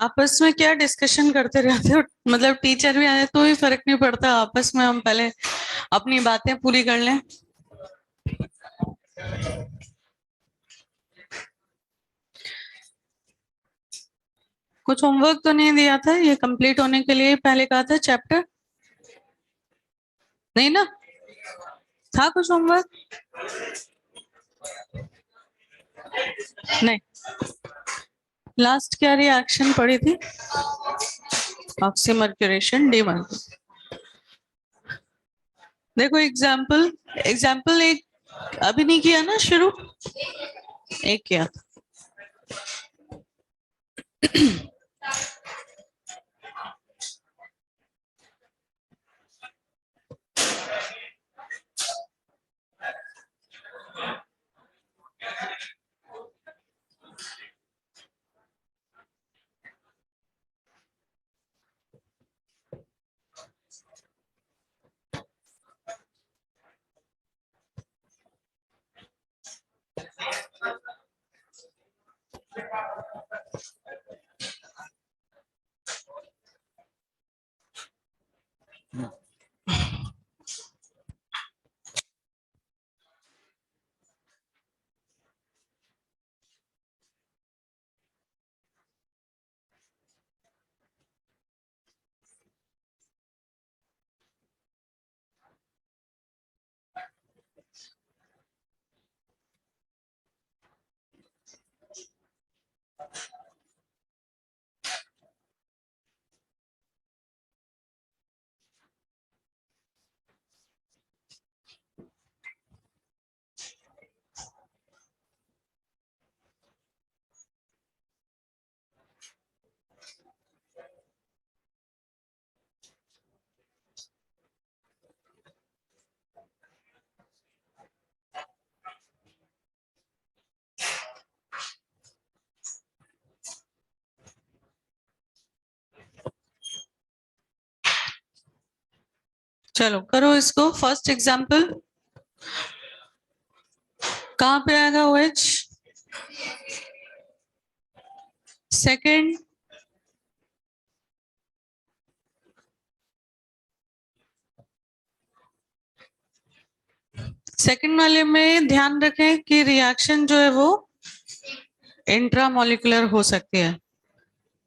आपस में क्या डिस्कशन करते रहते हो? मतलब टीचर भी आए तो भी फर्क नहीं पड़ता, आपस में हम पहले अपनी बातें पूरी कर लें। कुछ होमवर्क तो नहीं दिया था ये कंप्लीट होने के लिए? पहले कहा था चैप्टर, नहीं ना? था कुछ होमवर्क? नहीं। लास्ट क्या रिएक्शन पड़ी थी? Oxymercuration D1. देखो एग्जाम्पल, एग्जाम्पल एक अभी नहीं किया ना शुरू, एक किया था। चलो करो इसको। फर्स्ट एग्जाम्पल कहाँ पे आएगा? OH। सेकंड सेकंड वाले में ध्यान रखें कि रिएक्शन जो है वो इंट्रामोलिकुलर हो सकती है,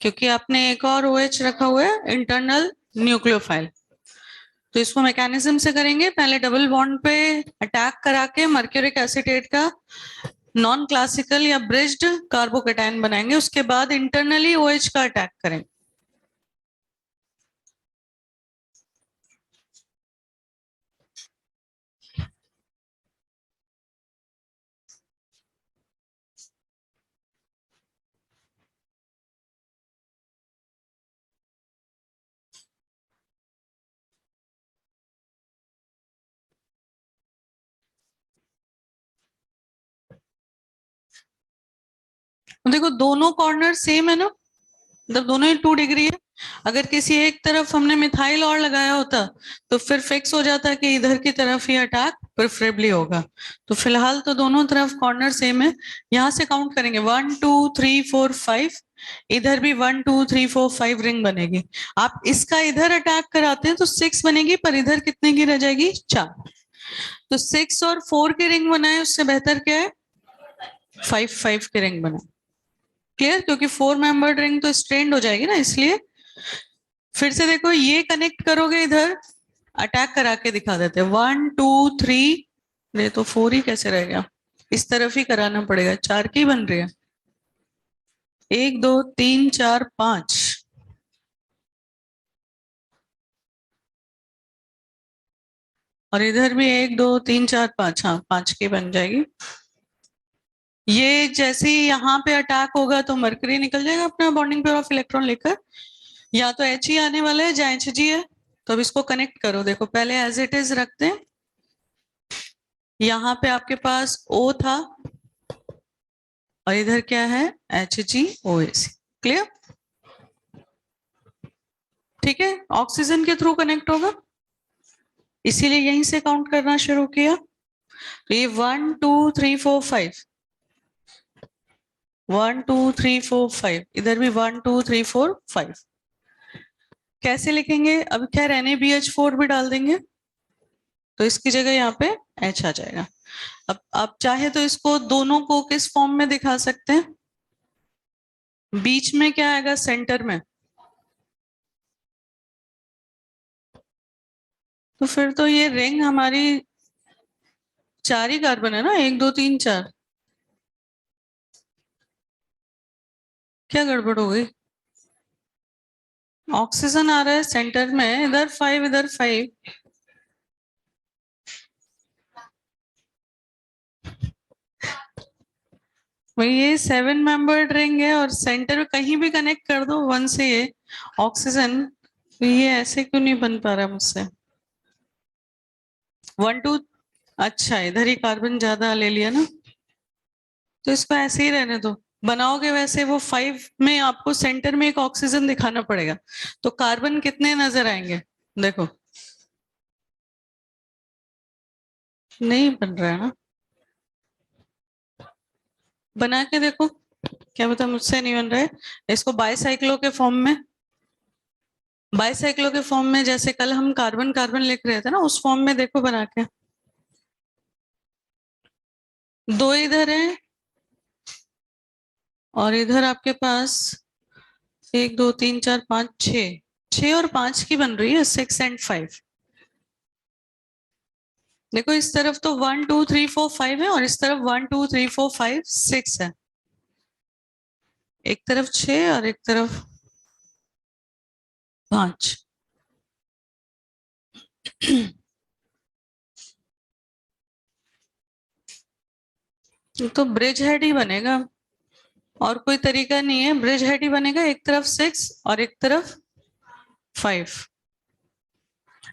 क्योंकि आपने एक और OH रखा हुआ है, इंटरनल न्यूक्लियोफाइल। तो इसको मैकेनिज्म से करेंगे। पहले डबल बॉन्ड पे अटैक करा के मर्क्यूरिक एसीटेट का नॉन क्लासिकल या ब्रिज्ड कार्बोकेटायन बनाएंगे, उसके बाद इंटरनली OH का अटैक करेंगे। देखो दोनों कॉर्नर सेम है ना, मतलब दोनों ही 2 डिग्री है। अगर किसी एक तरफ हमने मिथाइल और लगाया होता तो फिर फिक्स हो जाता कि इधर की तरफ ही अटैक प्रेफरेबली होगा। तो फिलहाल तो दोनों तरफ कॉर्नर सेम है। यहाँ से काउंट करेंगे 1 2 3 4 5। इधर भी 1 2 3 4 5 रिंग बनेगी। आप इसका इधर अटैक कराते हैं तो 6 बनेगी, पर इधर कितने की रह जाएगी? 4। तो 6 और 4 की रिंग बनाए, उससे बेहतर क्या है 5 5 की रिंग बनाए। क्लियर? क्योंकि 4 मेंबर्ड रिंग तो स्ट्रेंड हो जाएगी ना, इसलिए। फिर से देखो ये कनेक्ट करोगे, इधर अटैक करा के दिखा देते हैं 1 2 3। ये तो 4 ही कैसे रह गया? इस तरफ ही कराना पड़ेगा, 4 की बन रही है। 1 2 3 4 5। और इधर भी 1 2 3 4 5। हाँ 5 की बन जाएगी। ये जैसे ही यहाँ पे अटैक होगा तो मरकरी निकल जाएगा अपना बॉन्डिंग पेयर ऑफ इलेक्ट्रॉन लेकर। या तो H ही आने वाला है या Hg है। तो अब इसको कनेक्ट करो। देखो पहले एज इट इज रखते हैं। यहाँ पे आपके पास O था और इधर क्या है? HgOAc। क्लियर? ठीक है, ऑक्सीजन के थ्रू कनेक्ट होगा, इसीलिए यहीं से काउंट करना शुरू किया। तो ये 1 2 3 4 5। 1 2 3 4 5, इधर भी 1 2 3 4 5। कैसे लिखेंगे? अब क्या NaBH4 भी डाल देंगे तो इसकी जगह यहाँ पे H आ जाएगा। अब आप चाहे तो इसको दोनों को किस फॉर्म में दिखा सकते हैं? बीच में क्या आएगा? सेंटर में। तो फिर तो ये रिंग हमारी 4 ही कार्बन है ना, 1 2 3 4। क्या गड़बड़ हो गई? ऑक्सीजन आ रहा है सेंटर में, इधर 5 इधर 5। भाई ये 7 मेंबर्ड रिंग है और सेंटर में कहीं भी कनेक्ट कर दो 1 से ये ऑक्सीजन, तो ये ऐसे क्यों नहीं बन पा रहा मुझसे? 1 2, अच्छा इधर ही कार्बन ज्यादा ले लिया ना, तो इसको ऐसे ही रहने दो। बनाओगे वैसे वो 5 में आपको सेंटर में एक ऑक्सीजन दिखाना पड़ेगा, तो कार्बन कितने नजर आएंगे? देखो नहीं बन रहा है ना, बना के देखो, क्या पता मुझसे नहीं बन रहा है। इसको बाईसाइक्लो के फॉर्म में, बाईसाइक्लो के फॉर्म में जैसे कल हम कार्बन कार्बन लिख रहे थे ना, उस फॉर्म में देखो बना के। 2 इधर है और इधर आपके पास 1 2 3 4 5 6, 6 और 5 की बन रही है 6 एंड 5। देखो इस तरफ तो 1 2 3 4 5 है और इस तरफ 1 2 3 4 5 6 है। एक तरफ 6 और एक तरफ 5। तो ब्रिज हेड ही बनेगा, और कोई तरीका नहीं है, ब्रिज हेड ही बनेगा। एक तरफ 6 और एक तरफ 5।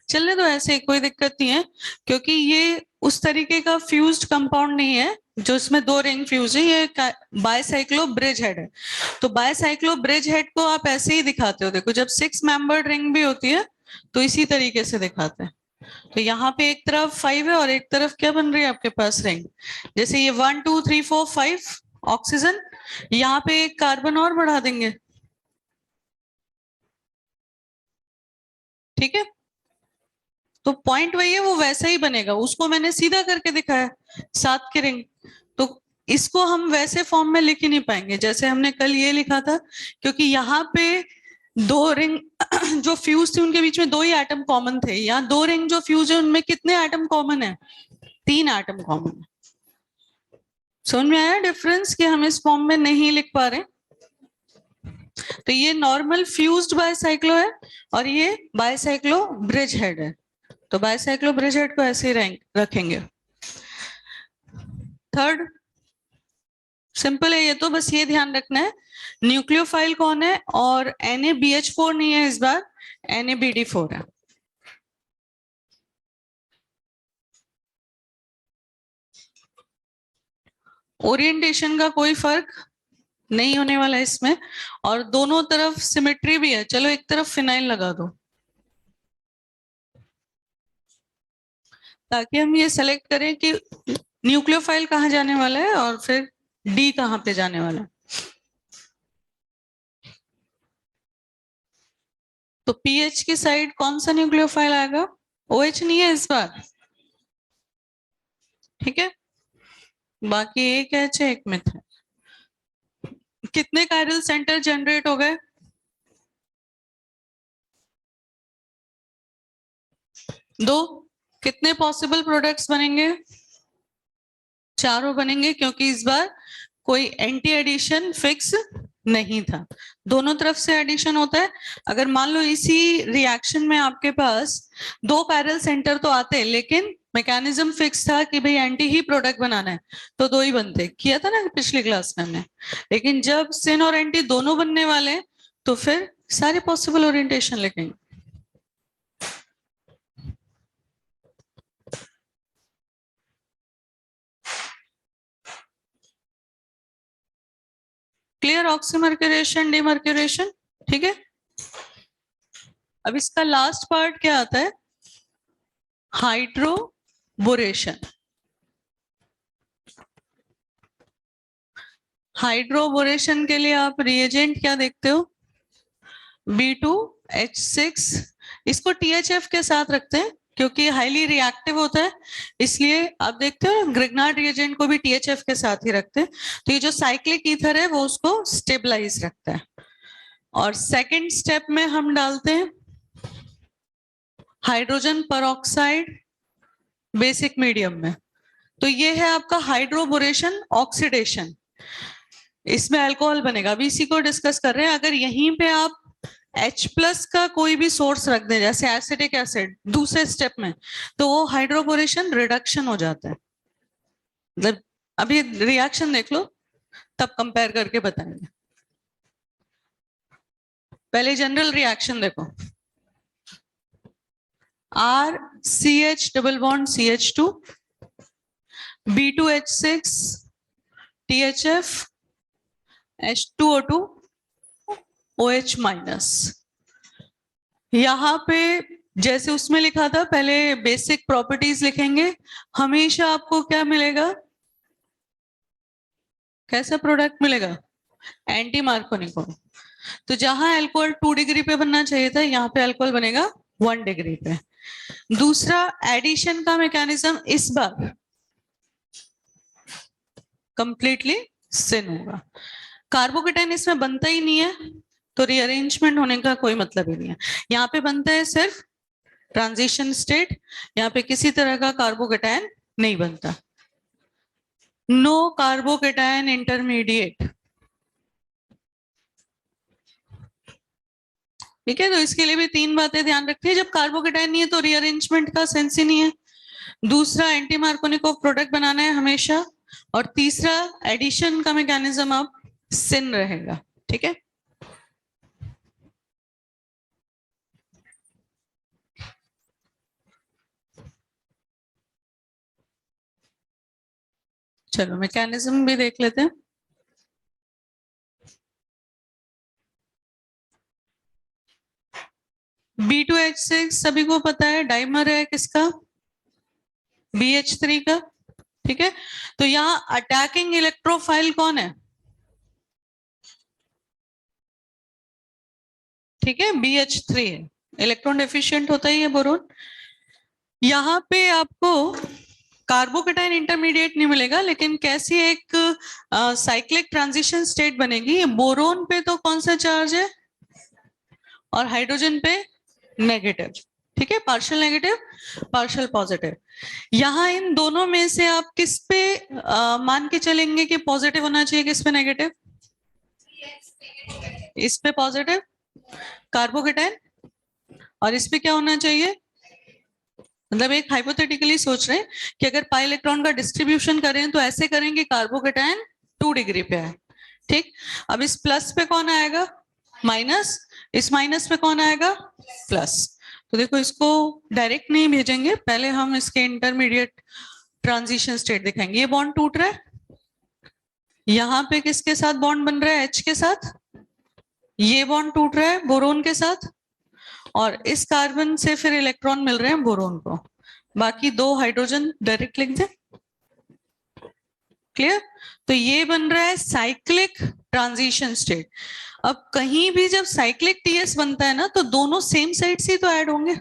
चलने दो ऐसे, कोई दिक्कत नहीं है, क्योंकि ये उस तरीके का फ्यूज्ड कंपाउंड नहीं है जो इसमें 2 रिंग फ्यूज है, ये बायसाइक्लो ब्रिज हेड है। तो बायसाइक्लो ब्रिज हेड को आप ऐसे ही दिखाते हो, देखो जब 6 मेंबर्ड रिंग भी होती है तो इसी तरीके से दिखाते हैं। तो यहाँ पे एक तरफ 5 है और एक तरफ क्या बन रही है आपके पास रिंग, जैसे ये 1 2 3 4 5 ऑक्सीजन, यहाँ पे एक कार्बन और बढ़ा देंगे, ठीक है। तो पॉइंट वही है, वो वैसा ही बनेगा, उसको मैंने सीधा करके दिखाया 7 के रिंग। तो इसको हम वैसे फॉर्म में लिख ही नहीं पाएंगे जैसे हमने कल ये लिखा था, क्योंकि यहाँ पे 2 रिंग जो फ्यूज थे उनके बीच में 2 ही एटम कॉमन थे। यहाँ 2 रिंग जो फ्यूज है उनमें कितने एटम कॉमन है? 3 एटम कॉमन है। समझ में आया डिफरेंस कि हम इस फॉर्म में नहीं लिख पा रहे? तो ये नॉर्मल फ्यूज्ड बायसाइक्लो है और ये बायसाइक्लो ब्रिज हेड है। तो बायसाइक्लो ब्रिज हेड को ऐसे ही रखेंगे। थर्ड सिंपल है ये, तो बस ये ध्यान रखना है न्यूक्लियोफाइल कौन है, और NaBH4 नहीं है इस बार, NaBD4 है। ओरिएंटेशन का कोई फर्क नहीं होने वाला है इसमें, और दोनों तरफ सिमेट्री भी है। चलो एक तरफ फिनाइल लगा दो ताकि हम ये सेलेक्ट करें कि न्यूक्लियोफाइल कहाँ जाने वाला है और फिर डी कहाँ पे जाने वाला है। तो पीएच की साइड कौन सा न्यूक्लियोफाइल आएगा? OH नहीं है इस बार, ठीक है। बाकी एक एच है एक मिथ है। कितने कायरल सेंटर जनरेट हो गए? 2। कितने पॉसिबल प्रोडक्ट्स बनेंगे? 4 बनेंगे, क्योंकि इस बार कोई एंटी एडिशन फिक्स नहीं था, दोनों तरफ से एडिशन होता है। अगर मान लो इसी रिएक्शन में आपके पास 2 कायरल सेंटर तो आते, लेकिन मैकेनिज्म फिक्स था कि भाई एंटी ही प्रोडक्ट बनाना है, तो 2 ही बनते, किया था ना पिछली क्लास में हमने। लेकिन जब सिन और एंटी दोनों बनने वाले तो फिर सारे पॉसिबल ओरिएंटेशन लिखेंगे। क्लियर? ऑक्सीमर्क्यूरेशन डिमर्क्यूरेशन, ठीक है। अब इसका लास्ट पार्ट क्या आता है? हाइड्रोबोरेशन। हाइड्रोबोरेशन के लिए आप रिएजेंट क्या देखते हो? B2H6, इसको THF के साथ रखते हैं क्योंकि हाईली रिएक्टिव होता है, इसलिए आप देखते हो ग्रिग्नार्ड रिएजेंट को भी THF के साथ ही रखते हैं। तो ये जो साइक्लिक ईथर है वो उसको स्टेबलाइज रखता है। और सेकंड स्टेप में हम डालते हैं हाइड्रोजन परऑक्साइड बेसिक मीडियम में। तो ये है आपका हाइड्रोबोरेशन ऑक्सीडेशन, इसमें अल्कोहल बनेगा। अभी इसी को डिस्कस कर रहे हैं। अगर यहीं पे आप H+ का कोई भी सोर्स रख दें जैसे एसिटिक एसिड दूसरे स्टेप में, तो वो हाइड्रोबोरेशन रिडक्शन हो जाता है। मतलब अभी रिएक्शन देख लो तब कंपेयर करके बताएंगे। पहले जनरल रिएक्शन देखो, RCH double bond CH2, B2H6 THF H2O2 OH minus. यहाँ पे जैसे उसमें लिखा था पहले बेसिक प्रॉपर्टीज लिखेंगे, हमेशा आपको क्या मिलेगा, कैसा प्रोडक्ट मिलेगा? Anti Markovnikov. तो जहां अल्कोहल 2 डिग्री पे बनना चाहिए था, यहाँ पे अल्कोहल बनेगा 1 डिग्री पे। दूसरा एडिशन का मैकेनिज्म इस बार कंप्लीटली सिन होगा। कार्बोकेटाइन इसमें बनता ही नहीं है, तो रीअरेंजमेंट होने का कोई मतलब ही नहीं है। यहाँ पे बनता है सिर्फ ट्रांजिशन स्टेट, यहाँ पे किसी तरह का कार्बोकेटाइन नहीं बनता। नो कार्बोकेटाइन इंटरमीडिएट, ठीक है। तो इसके लिए भी 3 बातें ध्यान रखनी है। जब कार्बोकेटाइन नहीं है तो रीअरेंजमेंट का सेंस ही नहीं है। दूसरा एंटी मार्कोनिकोव प्रोडक्ट बनाना है हमेशा, और तीसरा एडिशन का मैकेनिज्म अब सिन रहेगा, ठीक है। चलो मैकेनिज्म भी देख लेते हैं। B2H6 सभी को पता है डाइमर है किसका? BH3 का, ठीक है। तो यहाँ अटैकिंग इलेक्ट्रोफाइल कौन है? ठीक है, BH3 है। इलेक्ट्रॉन डेफिशिएंट होता ही है बोरोन। यहाँ पे आपको कार्बोकेटाइन इंटरमीडिएट नहीं मिलेगा, लेकिन कैसी एक साइक्लिक ट्रांजिशन स्टेट बनेगी। बोरोन पे तो कौन सा चार्ज है और हाइड्रोजन पे नेगेटिव, ठीक है, पार्शियल नेगेटिव पार्शियल पॉजिटिव। यहाँ इन दोनों में से आप किस पे मान के चलेंगे कि पॉजिटिव होना चाहिए, किस पे नेगेटिव? इस पे पॉजिटिव कार्बोकेटाइन, और इस पे क्या होना चाहिए? मतलब एक हाइपोथेटिकली सोच रहे हैं कि अगर पाई इलेक्ट्रॉन का डिस्ट्रीब्यूशन करें तो ऐसे करें कि कार्बोकेटाइन 2 डिग्री पे है, ठीक। अब इस प्लस पे कौन आएगा? माइनस। इस माइनस पे कौन आएगा? प्लस। तो देखो इसको डायरेक्ट नहीं भेजेंगे, पहले हम इसके इंटरमीडिएट ट्रांजिशन स्टेट दिखाएंगे। ये बॉन्ड टूट रहा है, यहाँ पे किसके साथ बॉन्ड बन रहा है? H के साथ। ये बॉन्ड टूट रहा है बोरोन के साथ, और इस कार्बन से फिर इलेक्ट्रॉन मिल रहे हैं बोरोन को। बाकी 2 हाइड्रोजन डायरेक्ट लिख दे, क्लियर। तो ये बन रहा है साइक्लिक ट्रांजिशन स्टेट। अब कहीं भी जब साइक्लिक TS बनता है ना, तो दोनों सेम साइड से तो ऐड होंगे।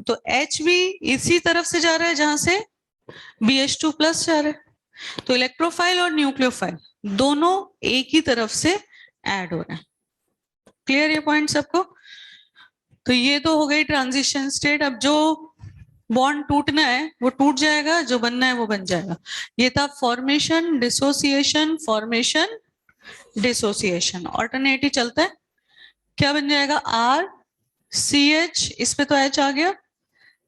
तो H भी इसी तरफ से जा रहा है जहां से BH2+ जा रहा है। तो इलेक्ट्रोफाइल और न्यूक्लियोफाइल दोनों एक ही तरफ से ऐड हो रहे हैं। क्लियर ये पॉइंट सबको? तो ये तो हो गई ट्रांजिशन स्टेट। अब जो बॉन्ड टूटना है वो टूट जाएगा, जो बनना है वो बन जाएगा। ये था formation dissociation, formation dissociation, alternative चलता है। क्या बन जाएगा? RCH, इस पे तो H आ गया,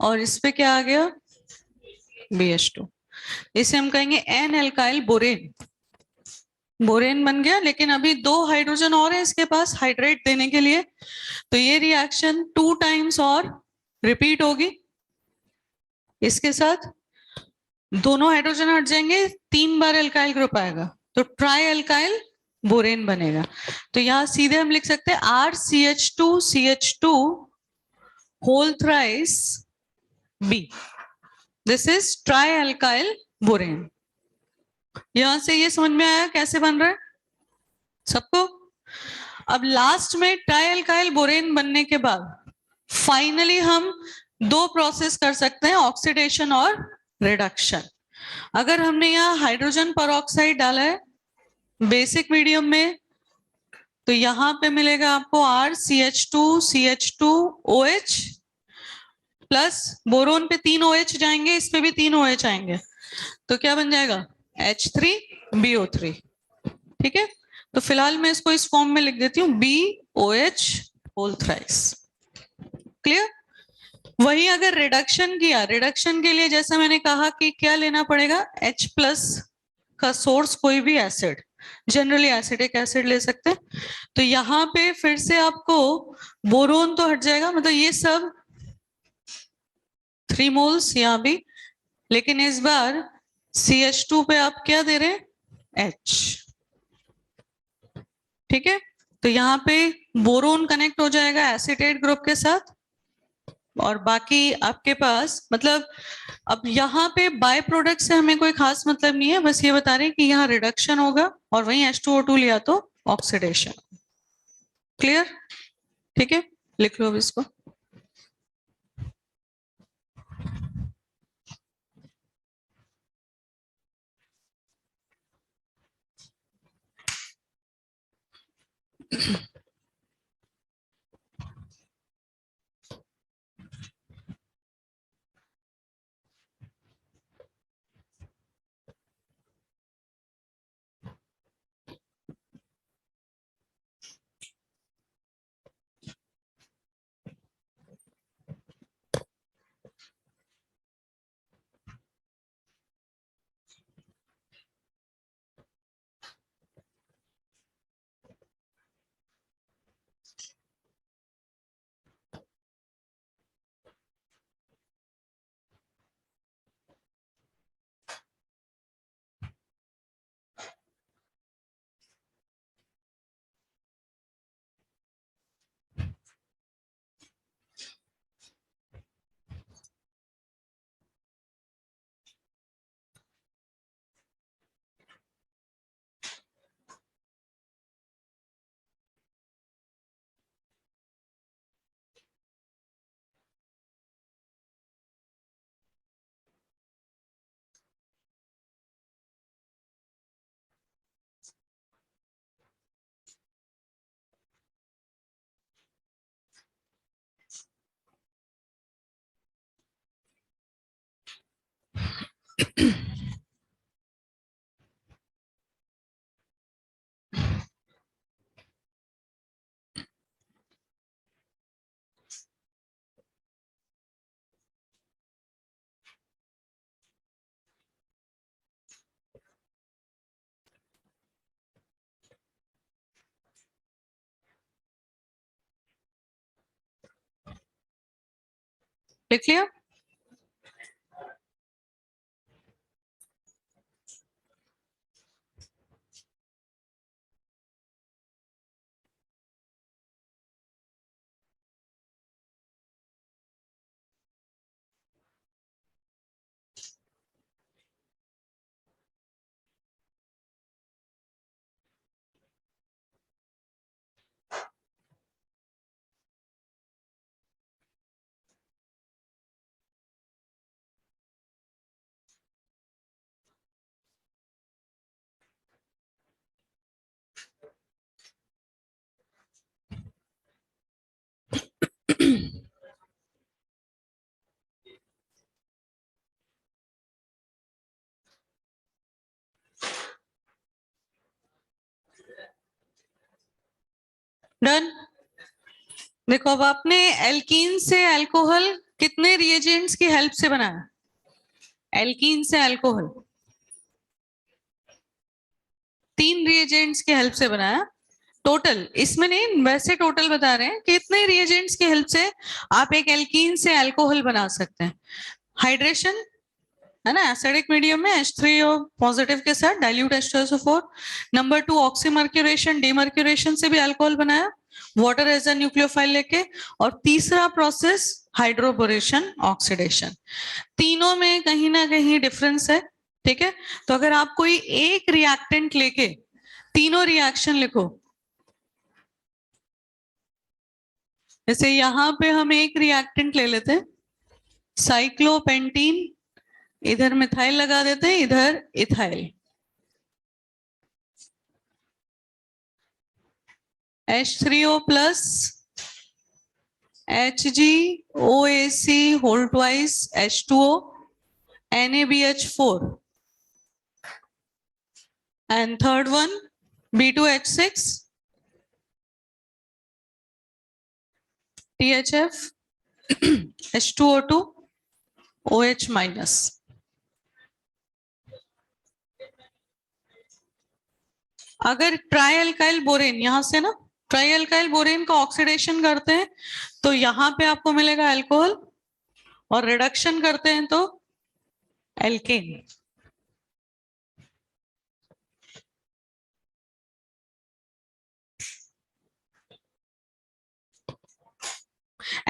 और इस पे क्या आ गया? BH2। इसे हम कहेंगे एन एल्काइल बोरेन। बोरेन बन गया, लेकिन अभी 2 हाइड्रोजन और है इसके पास हाइड्रेट देने के लिए। तो ये रिएक्शन 2 टाइम्स और रिपीट होगी। इसके साथ दोनों हाइड्रोजन हट जाएंगे, 3 बार एल्काइल ग्रुप आएगा, तो ट्राई एल्काइल बोरेन बनेगा। तो यहां सीधे हम लिख सकते हैं RCH2CH2 whole thrice B। This is tri alkyl borane. यहां से ये समझ में आया कैसे बन रहा है सबको? अब लास्ट में ट्राइअल्काइल बोरेन बनने के बाद फाइनली हम दो प्रोसेस कर सकते हैं, ऑक्सीडेशन और रिडक्शन। अगर हमने यहाँ हाइड्रोजन परऑक्साइड डाला है बेसिक मीडियम में, तो यहाँ पे मिलेगा आपको RCH2CH2OH प्लस बोरोन पे 3 OH जाएंगे, इस पे भी 3 OH आएंगे, तो क्या बन जाएगा H3BO3। ठीक है, तो फिलहाल मैं इसको इस फॉर्म में लिख देती हूँ BOH होल थ्राइस। क्लियर? वही अगर रिडक्शन किया, रिडक्शन के लिए जैसा मैंने कहा कि क्या लेना पड़ेगा, H+ का सोर्स कोई भी एसिड, जनरली एसिडिक एसिड ले सकते हैं। तो यहाँ पे फिर से आपको बोरोन तो हट जाएगा, मतलब ये सब 3 मोल्स यहाँ भी, लेकिन इस बार CH2 पे आप क्या दे रहे हैं, H। ठीक है, तो यहाँ पे बोरोन कनेक्ट हो जाएगा एसिटेट ग्रुप के साथ, और बाकी आपके पास मतलब अब यहाँ पे बाय प्रोडक्ट से हमें कोई खास मतलब नहीं है, बस ये बता रहे हैं कि यहाँ रिडक्शन होगा और वहीं H2O2 लिया तो ऑक्सीडेशन। क्लियर? ठीक है, लिख लो अब इसको। लिख लिया? डन। देखो अब आपने एल्कीन से अल्कोहल कितने रिएजेंट्स की हेल्प से बनाया? एल्कीन से अल्कोहल 3 रिएजेंट्स की हेल्प से बनाया टोटल, इसमें नहीं वैसे टोटल बता रहे हैं कि इतने रिएजेंट्स की हेल्प से आप एक एल्कीन से अल्कोहल बना सकते हैं। हाइड्रेशन है ना, एसिडिक मीडियम में H3O पॉजिटिव के साथ dilute H2SO4। Number 2 oxymercuration, demercuration से भी अल्कोहल बनाया वाटर एज अ न्यूक्लियोफाइल लेके। और तीसरा प्रोसेस हाइड्रोबोरेशन ऑक्सीडेशन। तीनों में कहीं ना कहीं डिफरेंस है, ठीक है, तो अगर आप कोई एक रिएक्टेंट लेके तीनों रिएक्शन लिखो, जैसे यहां पे हम एक रिएक्टेंट ले लेते हैं साइक्लोपेंटीन, इधर मिथाइल लगा देते हैं, इधर ethyl, H3O plus HgOAc whole twice H2O NaBH4 and third one B2H6 THF H2O2 OH minus। अगर ट्राई अल्काइल बोरेन, यहां से ना ट्राई अल्काइल बोरेन का ऑक्सीडेशन करते हैं तो यहां पे आपको मिलेगा अल्कोहल, और रिडक्शन करते हैं तो एल्केन।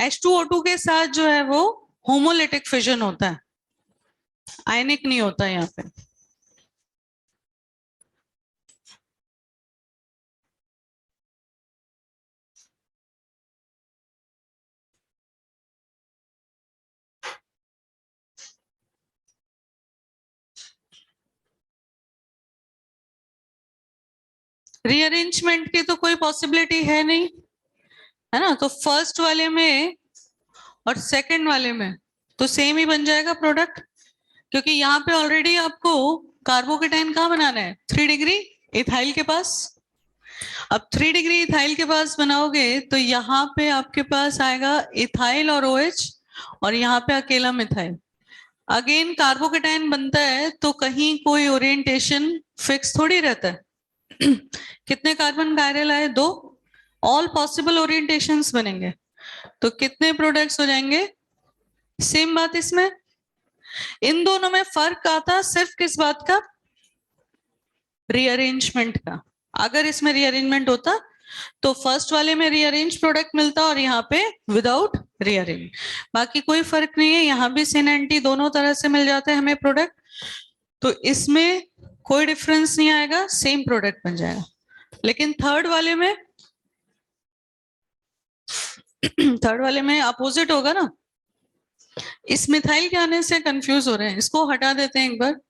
H2O2 के साथ जो है वो होमोलिटिक फिजन होता है, आयनिक नहीं होता यहाँ पे। रीअरेंजमेंट की तो कोई पॉसिबिलिटी है नहीं, है ना, तो फर्स्ट वाले में और सेकंड वाले में तो सेम ही बन जाएगा प्रोडक्ट, क्योंकि यहाँ पे ऑलरेडी आपको कार्बोकेटाइन कहाँ बनाना है, 3 डिग्री इथाइल के पास। अब 3 डिग्री इथाइल के पास बनाओगे तो यहाँ पे आपके पास आएगा इथाइल और OH, और यहाँ पे अकेला मिथाइल। अगेन कार्बोकेटाइन बनता है तो कहीं कोई ओरिएंटेशन फिक्स थोड़ी रहता है कितने कार्बन कायरल आए, 2, ऑल पॉसिबल ओरिएंटेशंस बनेंगे, तो कितने प्रोडक्ट्स हो जाएंगे, सेम बात इसमें। इन दोनों में फर्क आता सिर्फ किस बात का, रीअरेंजमेंट का। अगर इसमें रीअरेंजमेंट होता तो फर्स्ट वाले में रीअरेंज प्रोडक्ट मिलता और यहाँ पे विदाउट रीअरेंज। बाकी कोई फर्क नहीं है, यहाँ भी सिन एंटी दोनों तरह से मिल जाते हैं हमें प्रोडक्ट, तो इसमें कोई डिफरेंस नहीं आएगा, सेम प्रोडक्ट बन जाएगा। लेकिन थर्ड वाले में अपोजिट होगा ना। इस मिथाइल के आने से कंफ्यूज हो रहे हैं, इसको हटा देते हैं एक बार।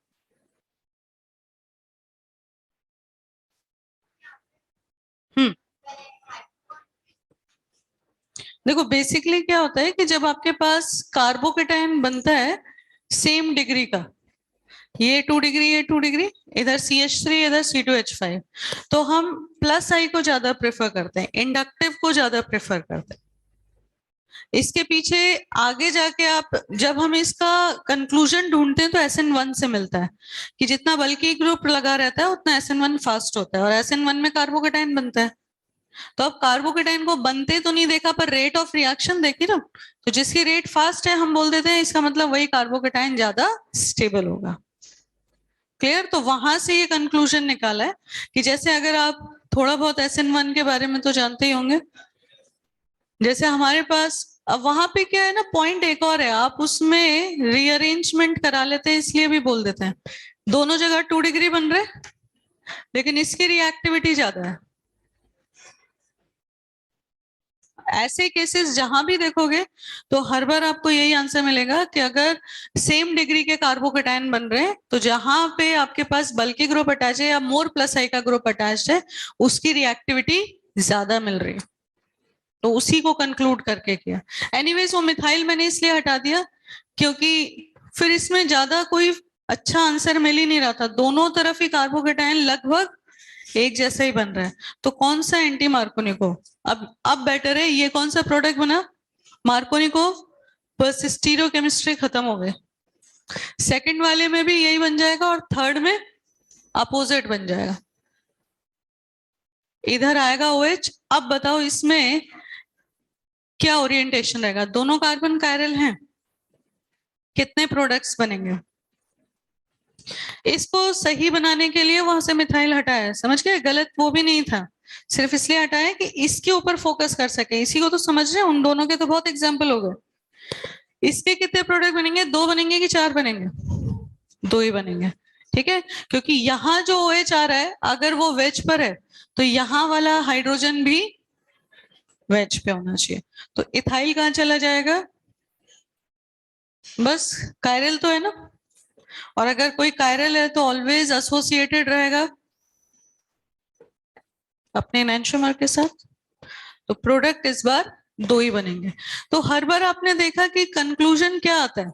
देखो बेसिकली क्या होता है कि जब आपके पास कार्बोकेटाइन बनता है सेम डिग्री का, ये 2 डिग्री, ये 2 डिग्री, इधर CH3 इधर C2H5, तो हम प्लस आई को ज्यादा प्रेफर करते हैं, इंडक्टिव को ज्यादा प्रेफर करते हैं। इसके पीछे आगे जाके आप जब हम इसका कंक्लूजन ढूंढते हैं तो SN1 से मिलता है कि जितना बल्कि ग्रुप लगा रहता है उतना SN1 फास्ट होता है, और SN1 में कार्बोकेटाइन बनता है। तो अब कार्बोकेटाइन को बनते तो नहीं देखा पर रेट ऑफ रिएक्शन देखी ना, तो जिसकी रेट फास्ट है हम बोल देते हैं इसका मतलब वही कार्बोकेटाइन ज्यादा स्टेबल होगा। क्लियर, तो वहां से ये कंक्लूजन निकाला है कि जैसे अगर आप थोड़ा बहुत SN1 के बारे में तो जानते ही होंगे, जैसे हमारे पास अब वहां पे क्या है ना, पॉइंट एक और है, आप उसमें रीअरेंजमेंट करा लेते हैं इसलिए भी बोल देते हैं दोनों जगह 2 डिग्री बन रहे, लेकिन इसकी रिएक्टिविटी ज्यादा है। ऐसे केसेस जहां भी देखोगे तो हर बार आपको यही आंसर मिलेगा कि अगर सेम डिग्री के कार्बोकेटाइन बन रहे हैं तो जहां पे आपके पास बल्कि ग्रुप अटैच है या मोर प्लस आई का ग्रुप अटैच है उसकी रिएक्टिविटी ज्यादा मिल रही है, तो उसी को कंक्लूड करके किया। एनीवेज वो मिथाइल मैंने इसलिए हटा दिया क्योंकि फिर इसमें ज्यादा कोई अच्छा आंसर मिल ही नहीं रहा था, दोनों तरफ ही कार्बोकेटाइन लगभग एक जैसा ही बन रहा है, तो कौन सा एंटी मार्कोनिकोव। अब बेटर है, ये कौन सा प्रोडक्ट बना, मार्कोनिकोव, बस स्टीरियोकेमिस्ट्री खत्म हो गए। सेकंड वाले में भी यही बन जाएगा और थर्ड में अपोजिट बन जाएगा, इधर आएगा OH। अब बताओ इसमें क्या ओरिएंटेशन रहेगा, दोनों कार्बन कायरल हैं, कितने प्रोडक्ट्स बनेंगे। इसको सही बनाने के लिए वहां से मिथाइल हटाया, समझ गए, गलत वो भी नहीं था, सिर्फ इसलिए हटाया कि इसके ऊपर फोकस कर सके। इसी को तो समझ रहे हैं, उन दोनों के तो बहुत एग्जाम्पल हो गए। इसके कितने प्रोडक्ट बनेंगे, 2 बनेंगे कि 4 बनेंगे, 2 ही बनेंगे। ठीक है, क्योंकि यहाँ जो OH आ रहा है अगर वो वेज पर है तो यहाँ वाला हाइड्रोजन भी वेज पे होना चाहिए। तो इथाइल कहाँ चला जाएगा? बस कायरल तो है ना, और अगर कोई कायरल है तो ऑलवेज एसोसिएटेड रहेगा अपने एनैंटियोमर के साथ। तो प्रोडक्ट इस बार दो ही बनेंगे। तो हर बार आपने देखा कि कंक्लूजन क्या आता है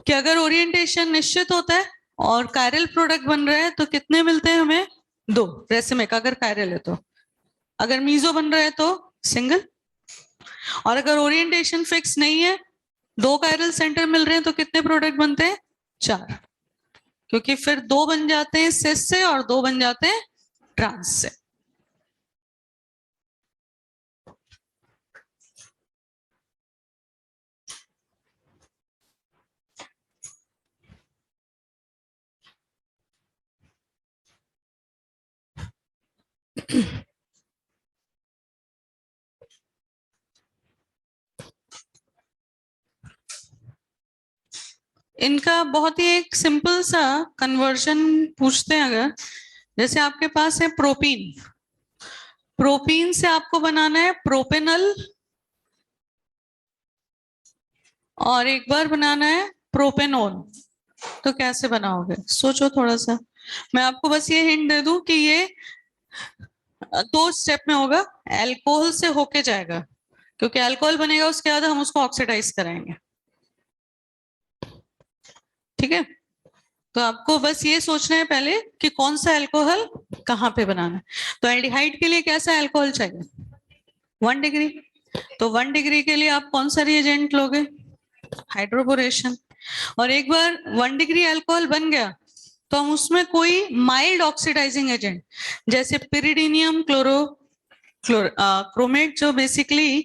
कि अगर ओरिएंटेशन निश्चित होता है और कायरल प्रोडक्ट बन रहा है तो कितने मिलते हैं हमें? दो रेसिमिक, अगर कायरल है तो। अगर मीजो बन रहा है तो सिंगल। और अगर ओरिएंटेशन फिक्स नहीं है, दो कायरल सेंटर मिल रहे हैं तो कितने प्रोडक्ट बनते हैं? चार, क्योंकि फिर दो बन जाते हैं सिस से और दो बन जाते हैं ट्रांस से। इनका बहुत ही एक सिंपल सा कन्वर्जन पूछते हैं। अगर जैसे आपके पास है प्रोपीन, प्रोपीन से आपको बनाना है प्रोपेनल और एक बार बनाना है प्रोपेनोन, तो कैसे बनाओगे? सोचो थोड़ा सा। मैं आपको बस ये हिंट दे दूं कि ये दो स्टेप में होगा, अल्कोहल से होके जाएगा, क्योंकि अल्कोहल बनेगा उसके बाद हम उसको ऑक्सीडाइज कराएंगे। ठीक है, तो आपको बस ये सोचना है पहले कि कौन सा अल्कोहल कहाँ पे बनाना है। तो एल्डिहाइड के लिए कैसा अल्कोहल चाहिए? 1 डिग्री। तो 1 डिग्री के लिए आप कौन सा रिएजेंट लोगे? हाइड्रोबोरेशन। और एक बार 1 डिग्री अल्कोहल बन गया तो हम उसमें कोई माइल्ड ऑक्सीडाइजिंग एजेंट जैसे पिरिडीनियम क्रोमेट, जो बेसिकली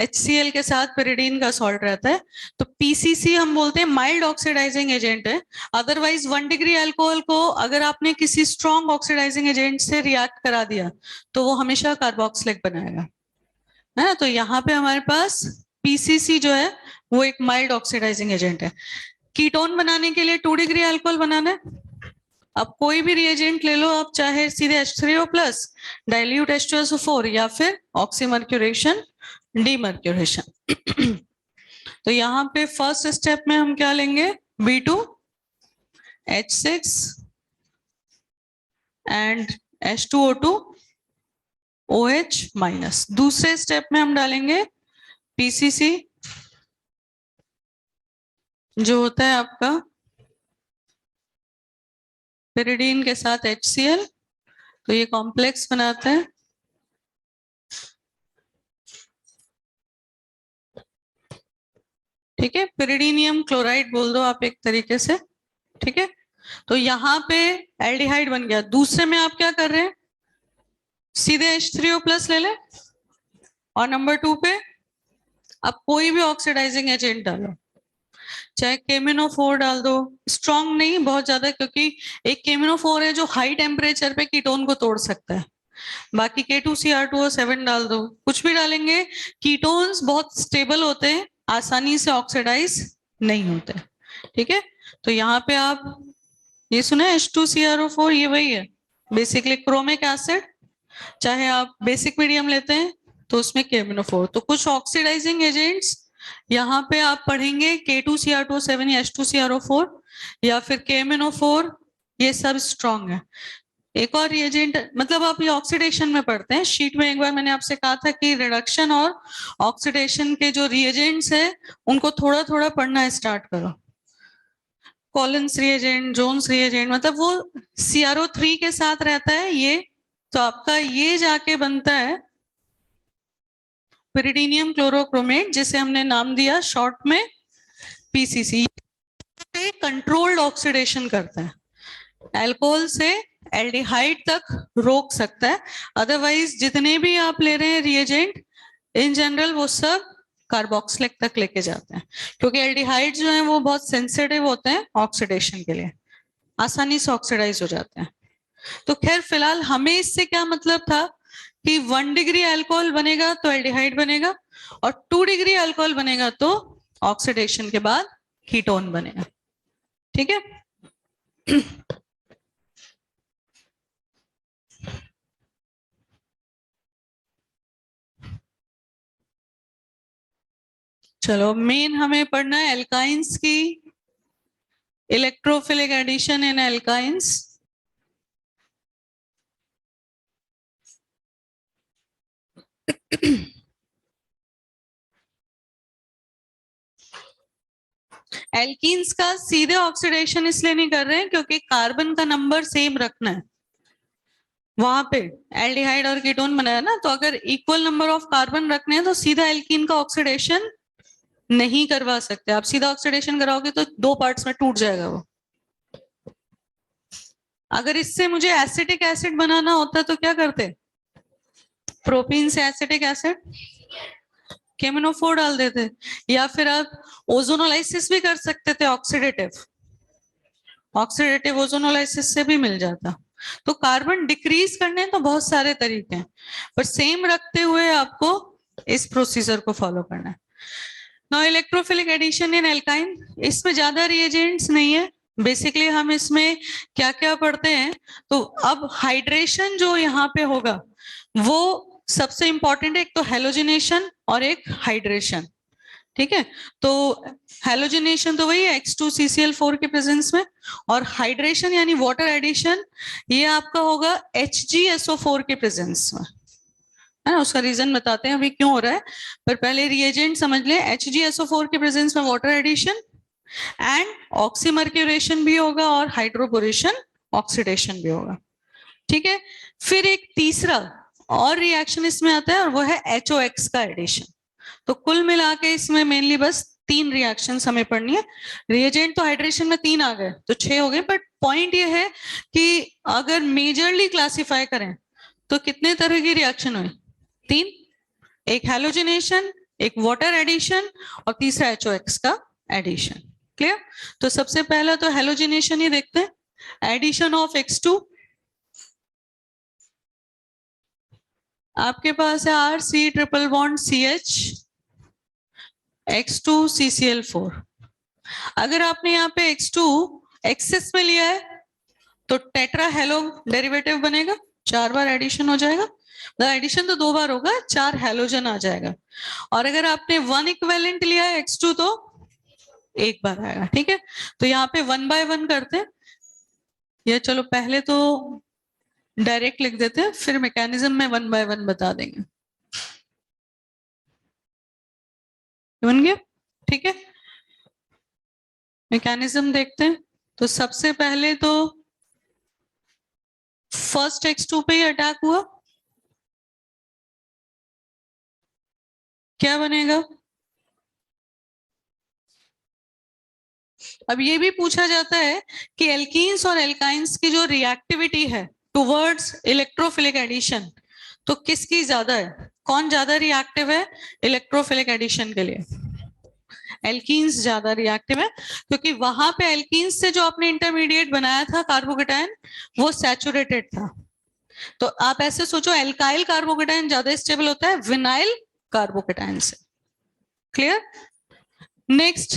HCl के साथ पिरिडीन का सॉल्ट रहता है, तो PCC हम बोलते हैं माइल्ड ऑक्सीडाइजिंग एजेंट है। अदरवाइज 1 डिग्री अल्कोहल को अगर आपने किसी स्ट्रॉन्ग ऑक्सीडाइजिंग एजेंट से रिएक्ट करा दिया तो वो हमेशा कार्बोक्सिलिक बनाएगा, है ना। तो यहाँ पे हमारे पास PCC जो है वो एक माइल्ड ऑक्सीडाइजिंग एजेंट है। कीटोन बनाने के लिए 2 डिग्री अल्कोहल बनाना है। अब कोई भी रिएजेंट ले लो आप, चाहे सीधे H3O प्लस डाइल्यूट H2SO4 या फिर ऑक्सीमर्क्यूरेशन डीमर्क्यूरेशन। तो यहाँ पे फर्स्ट स्टेप में हम क्या लेंगे? B2H6 and H2O2 OH minus. दूसरे स्टेप में हम डालेंगे PCC जो होता है आपका पिरिडीन के साथ HCl, तो ये कॉम्प्लेक्स बनाता है। ठीक है, पिरिडीनियम क्लोराइड बोल दो आप एक तरीके से। ठीक है, तो यहाँ पे एल्डिहाइड बन गया। दूसरे में आप क्या कर रहे हैं? सीधे H3O प्लस ले लें और नंबर 2 पे आप कोई भी ऑक्सीडाइजिंग एजेंट डालो, चाहे केमिनोफोर डाल दो, स्ट्रॉन्ग नहीं बहुत ज्यादा, क्योंकि एक केमिनोफोर है जो हाई टेम्परेचर पे कीटोन को तोड़ सकता है। बाकी K2Cr2O7 डाल दो, कुछ भी डालेंगे। कीटोन्स बहुत स्टेबल होते हैं, आसानी से ऑक्सीडाइज नहीं होते। ठीक है, तो यहाँ पे आप ये सुना है H2CrO4, ये वही है बेसिकली क्रोमिक एसिड। चाहे आप बेसिक मीडियम लेते हैं तो उसमें केमिनोफोर। तो कुछ ऑक्सीडाइजिंग एजेंट्स यहाँ पे आप पढ़ेंगे K2Cr2O7 या H2CrO4 या फिर केमिनोफोर, ये सब स्ट्रॉन्ग है। एक और रिएजेंट, मतलब आप ये ऑक्सीडेशन में पढ़ते हैं शीट में। एक बार मैंने आपसे कहा था कि रिडक्शन और ऑक्सीडेशन के जो रिएजेंट्स है उनको थोड़ा थोड़ा पढ़ना स्टार्ट करो। कॉलिन्स रिएजेंट, जोन्स रिएजेंट, मतलब वो CrO3 के साथ रहता है ये, तो आपका ये जाके बनता है पिरिडीनियम क्लोरोक्रोमेट, जिसे हमने नाम दिया शॉर्ट में PCC। कंट्रोल्ड ऑक्सीडेशन करता है, अल्कोहल से एल्डिहाइड तक रोक सकता है। अदरवाइज जितने भी आप ले रहे हैं रिएजेंट इन जनरल वो सब कार्बोक्सिलिक तक लेके जाते हैं, क्योंकि एल्डिहाइड जो है वो बहुत सेंसिटिव होते हैं ऑक्सीडेशन के लिए, आसानी से ऑक्सीडाइज हो जाते हैं। तो खैर फिलहाल हमें इससे क्या मतलब था कि 1 डिग्री अल्कोहल बनेगा तो एल्डिहाइड बनेगा और 2 डिग्री अल्कोहल बनेगा तो ऑक्सीडेशन के बाद कीटोन बनेगा। ठीक है, चलो, मेन हमें पढ़ना है एल्काइंस की electrophilic addition in alkynes. Alkenes का सीधे ऑक्सीडेशन इसलिए नहीं कर रहे हैं क्योंकि कार्बन का नंबर सेम रखना है। वहां पे एल्डिहाइड और कीटोन बनाया ना, तो अगर इक्वल नंबर ऑफ कार्बन रखने हैं तो सीधा एल्कीन का ऑक्सीडेशन नहीं करवा सकते। आप सीधा ऑक्सीडेशन कराओगे तो दो पार्ट्स में टूट जाएगा वो। अगर इससे मुझे एसिटिक एसिड बनाना होता तो क्या करते? प्रोपीन से एसिटिक एसिड KMnO4 डाल देते, या फिर आप ओजोनोलाइसिस भी कर सकते थे, ऑक्सीडेटिव ओजोनोलाइसिस से भी मिल जाता। तो कार्बन डिक्रीज करने तो बहुत सारे तरीके हैं, पर सेम रखते हुए आपको इस प्रोसीजर को फॉलो करना है। Now electrophilic addition in alkyne, इसमें ज्यादा रिएजेंट्स नहीं है। बेसिकली हम इसमें क्या क्या पढ़ते हैं, तो अब हाइड्रेशन जो यहाँ पे होगा वो सबसे इंपॉर्टेंट है। एक तो हेलोजिनेशन और एक हाइड्रेशन, ठीक है। तो हेलोजिनेशन तो वही है H2CCl4 के प्रेजेंस में, और हाइड्रेशन यानी वाटर एडिशन ये आपका होगा HgSO4 के प्रेजेंस में, है ना। उसका रीजन बताते हैं अभी क्यों हो रहा है, पर पहले रिएजेंट समझ ले। HgSO4 के प्रेजेंस में वाटर एडिशन एंड ऑक्सीमर्क्यूरेशन भी होगा और हाइड्रोबोरेशन ऑक्सीडेशन भी होगा, ठीक है। फिर एक तीसरा और रिएक्शन इसमें आता है और वो है HOX का एडिशन। तो कुल मिला के इसमें मेनली बस 3 रिएक्शंस हमें पढ़नी है। रिएजेंट तो हाइड्रेशन में 3 आ गए तो 6 हो गए, बट पॉइंट ये है कि अगर मेजरली क्लासिफाई करें तो कितने तरह की रिएक्शन हुई? 3, एक हैलोजिनेशन, एक वाटर एडिशन और तीसरा HOX का एडिशन। क्लियर? तो सबसे पहला तो हैलोजिनेशन ही देखते हैं। एडिशन ऑफ X2, आपके पास है RC triple bond CH X2CCl4। अगर आपने यहाँ पे X2 एक्सेस में लिया है तो टेट्रा हेलो डेरिवेटिव बनेगा, 4 बार एडिशन हो जाएगा। एडिशन तो 2 बार होगा, 4 हेलोजन आ जाएगा। और अगर आपने 1 इक्विवेलेंट लिया है X2 तो 1 बार आएगा, ठीक है। तो यहाँ पे 1 बाय 1 करते हैं, या चलो पहले तो डायरेक्ट लिख देते हैं, फिर मैकेनिज्म में 1 बाय 1 बता देंगे। बन गया, ठीक है। मैकेनिज्म देखते हैं। तो सबसे पहले तो फर्स्ट X2 पे ही अटैक हुआ, क्या बनेगा? अब ये भी पूछा जाता है कि एल्कीन्स और एल्काइंस की जो रिएक्टिविटी है टुवर्ड्स इलेक्ट्रोफिलिक एडिशन, तो किसकी ज्यादा है? कौन ज्यादा रिएक्टिव है इलेक्ट्रोफिलिक एडिशन के लिए? एल्कीन्स ज्यादा रिएक्टिव है, क्योंकि वहां पे एल्कीन्स से जो आपने इंटरमीडिएट बनाया था कार्बोकेटायन वो सैचुरेटेड था। तो आप ऐसे सोचो, एल्काइल कार्बोकेटायन ज्यादा स्टेबल होता है विनाइल कार्बोकेटायन से। Clear? Next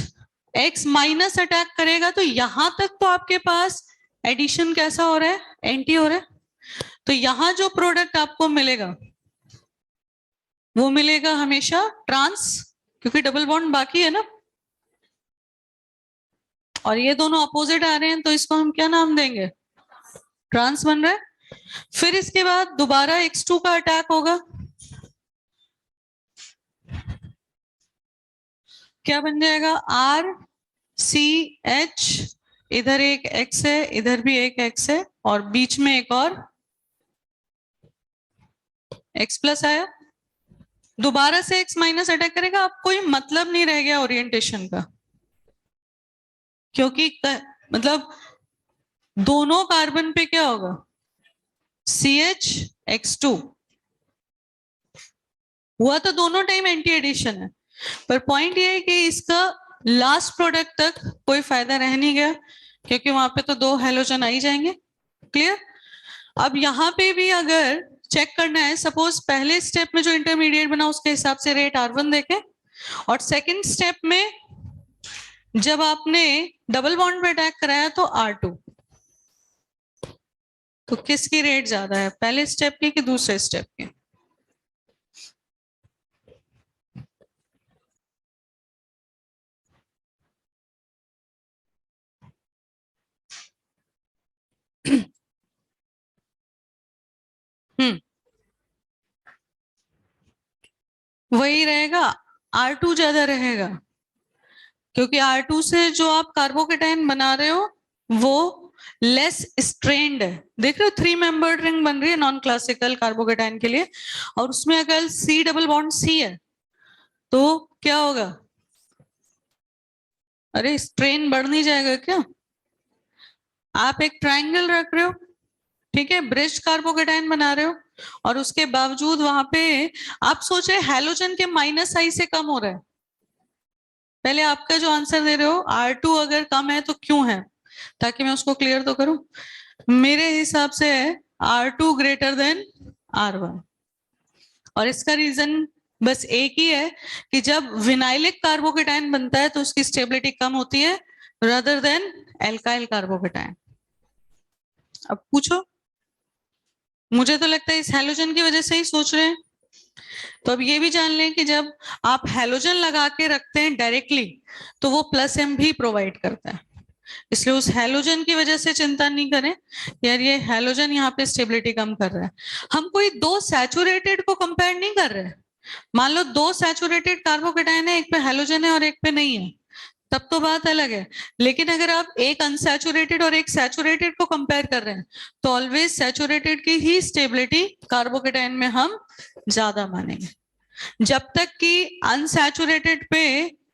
X minus attack करेगा, तो यहां तक तो आपके पास एडिशन कैसा हो रहा है? एंटी हो रहा है। तो यहां जो प्रोडक्ट आपको मिलेगा वो मिलेगा हमेशा ट्रांस, क्योंकि डबल बॉन्ड बाकी है ना, और ये दोनों अपोजिट आ रहे हैं, तो इसको हम क्या नाम देंगे? ट्रांस बन रहा है। फिर इसके बाद दोबारा X2 का अटैक होगा, क्या बन जाएगा? RCH, इधर एक X है, इधर भी एक X है, और बीच में एक और X प्लस आया। दोबारा से X माइनस अटैक करेगा, अब कोई मतलब नहीं रह गया ओरिएंटेशन का, क्योंकि मतलब दोनों कार्बन पे क्या होगा? CH X2 हुआ तो दोनों टाइम एंटी एडिशन है, पर पॉइंट ये है कि इसका लास्ट प्रोडक्ट तक कोई फायदा रह नहीं गया, क्योंकि वहां पे तो 2 हेलोजन आ ही जाएंगे। क्लियर? अब यहाँ पे भी अगर चेक करना है, सपोज पहले स्टेप में जो इंटरमीडिएट बना उसके हिसाब से रेट R1 देखे, और सेकंड स्टेप में जब आपने डबल बॉन्ड पे अटैक कराया तो R2, तो किसकी रेट ज्यादा है, पहले स्टेप की कि दूसरे स्टेप की? हम्म, वही रहेगा, R2 ज्यादा रहेगा, क्योंकि R2 से जो आप कार्बोकेटाइन बना रहे हो वो लेस स्ट्रेन्ड है। देख रहे हो 3 मेंबर्ड रिंग बन रही है नॉन क्लासिकल कार्बोकेटाइन के लिए, और उसमें अगर C डबल बॉन्ड C है तो क्या होगा? अरे स्ट्रेन बढ़ नहीं जाएगा क्या? आप एक ट्रायंगल रख रहे हो, ठीक है, ब्रिज कार्बोकेटाइन बना रहे हो, और उसके बावजूद वहां पे आप सोच रहे हैलोजन के माइनस आई से कम हो रहा है। पहले आपका जो आंसर दे रहे हो R2 अगर कम है तो क्यों है, ताकि मैं उसको क्लियर तो करूं। मेरे हिसाब से है R2 ग्रेटर देन R1, और इसका रीजन बस एक ही है कि जब विनाइलिक कार्बोकेटाइन बनता है तो उसकी स्टेबिलिटी कम होती है रादर देन एल्काइल कार्बोकेटाइन। अब पूछो, मुझे तो लगता है इस हैलोजन की वजह से ही सोच रहे हैं। तो अब ये भी जान लें कि जब आप हैलोजन लगा के रखते हैं डायरेक्टली तो वो प्लस एम भी प्रोवाइड करता है, इसलिए उस हैलोजन की वजह से चिंता नहीं करें यार ये हैलोजन यहाँ पे स्टेबिलिटी कम कर रहा है। हम कोई दो सैचुरेटेड को कंपेयर नहीं कर रहे हैं। मान लो दो सैचुरेटेड कार्बोकेटाइन है, एक पे हैलोजन है और एक पे नहीं है, तब तो बात अलग है। लेकिन अगर आप एक अनसैचुरेटेड और एक सैचुरेटेड को कंपेयर कर रहे हैं तो ऑलवेज सैचुरेटेड की ही स्टेबिलिटी कार्बोकेटाइन में हम ज्यादा मानेंगे, जब तक कि अनसैचुरेटेड पे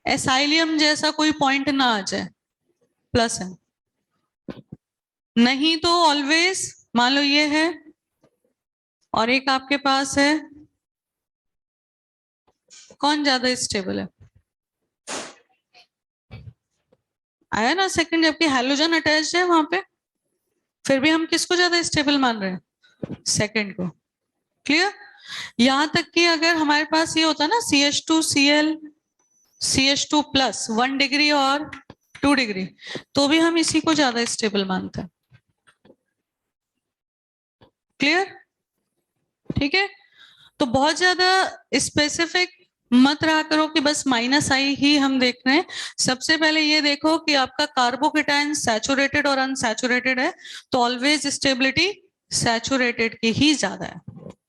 एसाइलियम जैसा कोई पॉइंट ना आ जाए प्लस है। नहीं तो ऑलवेज मान लो ये है और एक आपके पास है, कौन ज्यादा स्टेबल है? आया ना सेकंड, जबकि हैलोजन अटैच्ड है वहां पे, फिर भी हम किसको ज्यादा स्टेबल मान रहे हैं? सेकंड को। क्लियर? यहां तक कि अगर हमारे पास ये होता ना CH2Cl CH2 प्लस 1 डिग्री और 2 डिग्री, तो भी हम इसी को ज्यादा स्टेबल मानते हैं। क्लियर? ठीक है, तो बहुत ज्यादा स्पेसिफिक मत रहा करो कि बस माइनस आई ही हम देख रहे हैं। सबसे पहले ये देखो कि आपका कार्बोकेटाइन सैचुरेटेड और अनसैचुरेटेड है तो ऑलवेज स्टेबिलिटी सैचुरेटेड की ही ज्यादा है।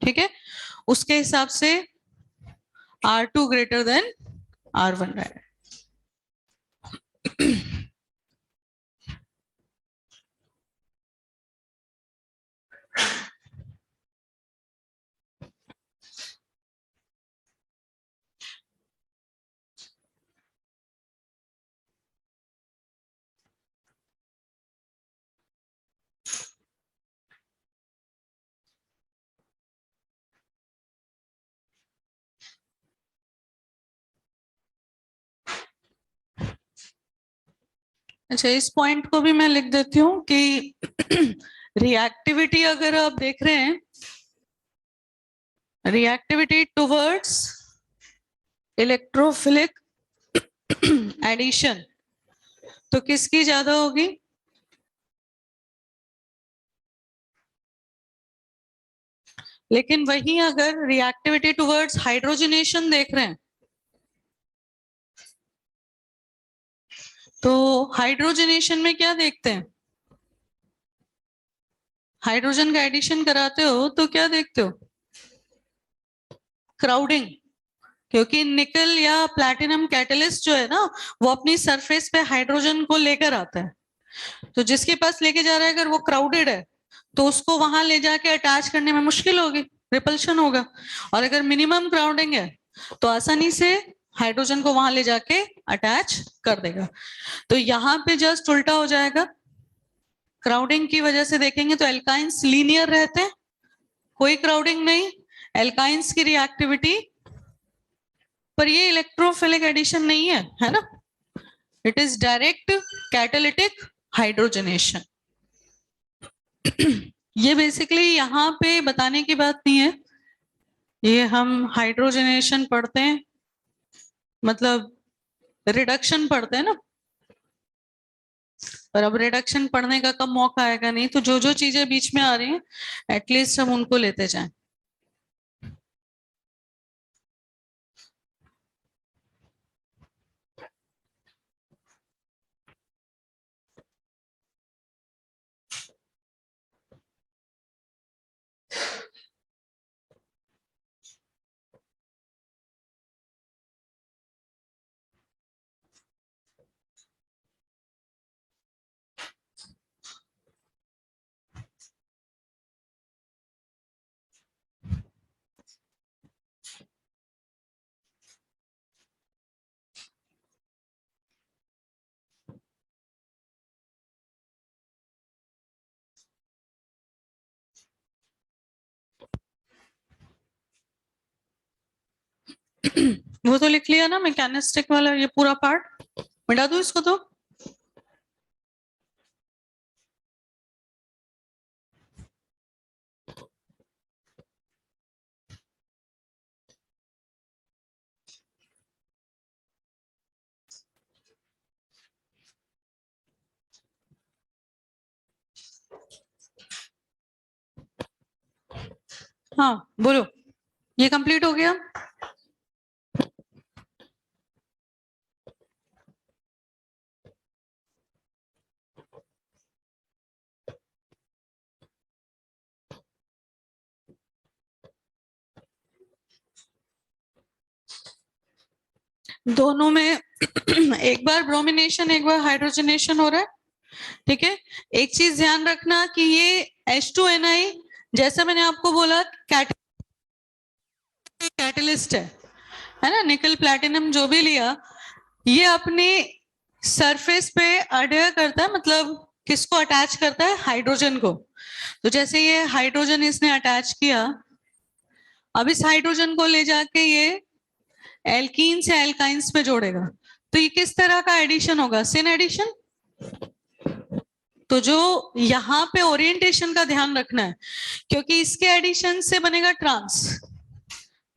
ठीक है, उसके हिसाब से R2 ग्रेटर देन R1 रहेगा। अच्छा, इस पॉइंट को भी मैं लिख देती हूँ कि रिएक्टिविटी अगर आप देख रहे हैं, रिएक्टिविटी टुवर्ड्स इलेक्ट्रोफिलिक एडिशन तो किसकी ज्यादा होगी? लेकिन वही अगर रिएक्टिविटी टुवर्ड्स हाइड्रोजनेशन देख रहे हैं तो हाइड्रोजनेशन में क्या देखते हैं? हाइड्रोजन का एडिशन कराते हो तो क्या देखते हो? क्राउडिंग, क्योंकि निकल या प्लैटिनम कैटलिस्ट जो है ना वो अपनी सरफेस पे हाइड्रोजन को लेकर आता है, तो जिसके पास लेके जा रहा है अगर वो क्राउडेड है तो उसको वहां ले जाके अटैच करने में मुश्किल होगी, रिपल्शन होगा। और अगर मिनिमम क्राउडिंग है तो आसानी से हाइड्रोजन को वहां ले जाके अटैच कर देगा। तो यहाँ पे जस्ट उल्टा हो जाएगा, क्राउडिंग की वजह से देखेंगे तो एल्काइंस लीनियर रहते हैं, कोई क्राउडिंग नहीं, एल्काइंस की रिएक्टिविटी, पर ये इलेक्ट्रोफिलिक एडिशन नहीं है, है ना, it is direct catalytic hydrogenation. ये बेसिकली यहाँ पे बताने की बात नहीं है, ये हम हाइड्रोजनेशन पढ़ते हैं, मतलब रिडक्शन पढ़ते हैं ना, पर अब रिडक्शन पढ़ने का कब मौका आएगा, नहीं तो जो जो चीजें बीच में आ रही हैं एटलीस्ट हम उनको लेते जाएं। वो तो लिख लिया ना मैकेनिस्टिक वाला, ये पूरा पार्ट मिटा दूं इसको तो। हाँ बोलो, ये कंप्लीट हो गया। दोनों में एक बार ब्रोमिनेशन एक बार हाइड्रोजनेशन हो रहा है, ठीक है। एक चीज ध्यान रखना कि ये H2Ni, जैसा मैंने आपको बोला कैटलिस्ट है ना, निकल प्लैटिनम जो भी लिया, ये अपने सरफेस पे अडेयर करता है, मतलब किसको अटैच करता है, हाइड्रोजन को। तो जैसे ये हाइड्रोजन इसने अटैच किया, अब इस हाइड्रोजन को ले जाके ये एल्कीन से एल्काइंस पे जोड़ेगा, तो ये किस तरह का एडिशन होगा, सिन एडिशन। तो जो यहाँ पे ओरिएंटेशन का ध्यान रखना है, क्योंकि इसके एडिशन से बनेगा ट्रांस।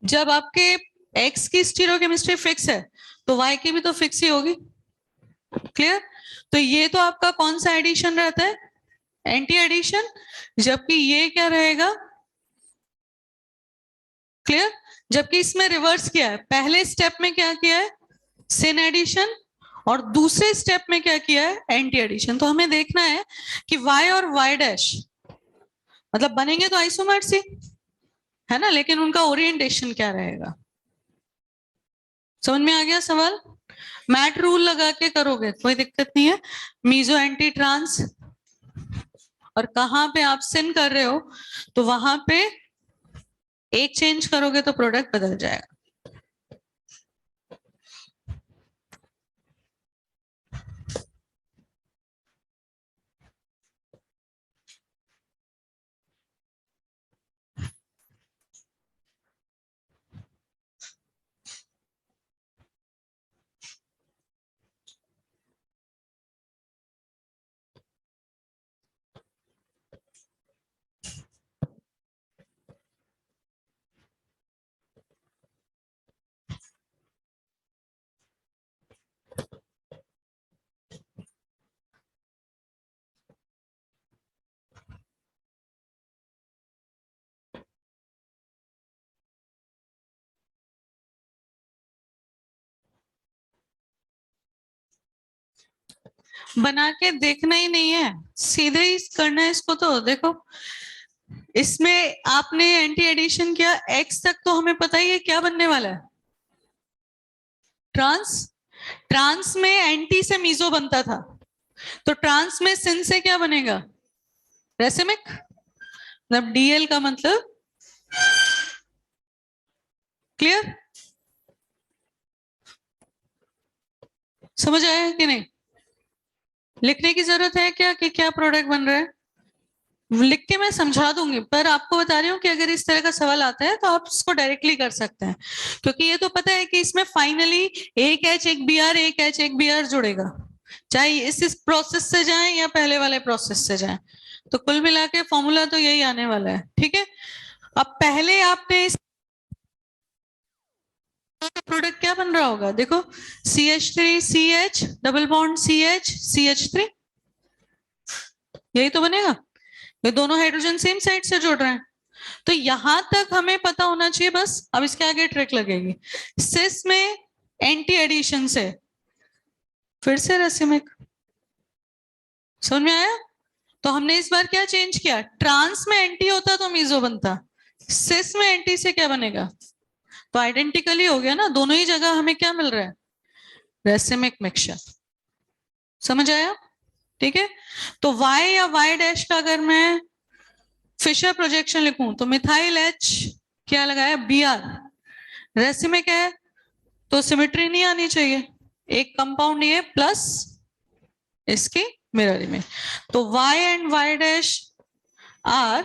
जब आपके एक्स की स्टीरियोकेमिस्ट्री फिक्स है तो वाई की भी तो फिक्स ही होगी, क्लियर। तो ये तो आपका कौन सा एडिशन रहता है, एंटी एडिशन, जबकि ये क्या रहेगा, क्लियर। जबकि इसमें रिवर्स किया है, पहले स्टेप में क्या किया है, सिन एडिशन, और दूसरे स्टेप में क्या किया है, एंटी एडिशन। तो हमें देखना है कि y और y डैश मतलब बनेंगे तो आइसोमर्स ही है ना, लेकिन उनका ओरिएंटेशन क्या रहेगा। समझ में आ गया सवाल। मैट रूल लगा के करोगे कोई दिक्कत नहीं है। मीजो एंटी ट्रांस, और कहां पे आप सिन कर रहे हो तो वहां पे एक चेंज करोगे तो प्रोडक्ट बदल जाएगा। बना के देखना ही नहीं है, सीधे ही करना है इसको। तो देखो इसमें आपने एंटी एडिशन किया, एक्स तक तो हमें पता ही है क्या बनने वाला है, ट्रांस। ट्रांस में एंटी से मीजो बनता था, तो ट्रांस में सिन से क्या बनेगा, रेसिमिक, मतलब डीएल का मतलब, क्लियर। समझ आया कि नहीं। लिखने की जरूरत है क्या कि क्या प्रोडक्ट बन रहा है, लिख के मैं समझा दूंगी, पर आपको बता रही हूँ कि अगर इस तरह का सवाल आता है तो आप इसको डायरेक्टली कर सकते हैं, क्योंकि ये तो पता है कि इसमें फाइनली एक एच एक बी आर, एक एच एक बी आर जुड़ेगा, चाहे इस प्रोसेस से जाए या पहले वाले प्रोसेस से जाए। तो कुल मिला के फॉर्मूला तो यही आने वाला है, ठीक है। अब पहले आपने इस प्रोडक्ट क्या बन रहा होगा, देखो CH3 CH double bond CH CH3, यही तो बनेगा, ये दोनों हाइड्रोजन सेम साइड से जुड़ रहे हैं। तो यहां तक हमें पता होना चाहिए बस। अब इसके आगे ट्रिक लगेगी। सिस में एंटी एडिशन से फिर से रेसिमिक, समझ में आया? तो हमने इस बार क्या चेंज किया, ट्रांस में एंटी होता तो मीजो बनता, सिस में एंटी से क्या बनेगा, तो आइडेंटिकली हो गया ना, दोनों ही जगह हमें क्या मिल रहा है, रेसिमिक मिक्सचर। समझ आया? ठीक है। तो Y या Y डैश का अगर मैं फिशर प्रोजेक्शन लिखूं तो मिथाइल H क्या लगाया, Br, रेसिमिक है तो सिमेट्री नहीं आनी चाहिए, एक कंपाउंड ये प्लस इसकी मिरर इमेज, तो Y and Y dash R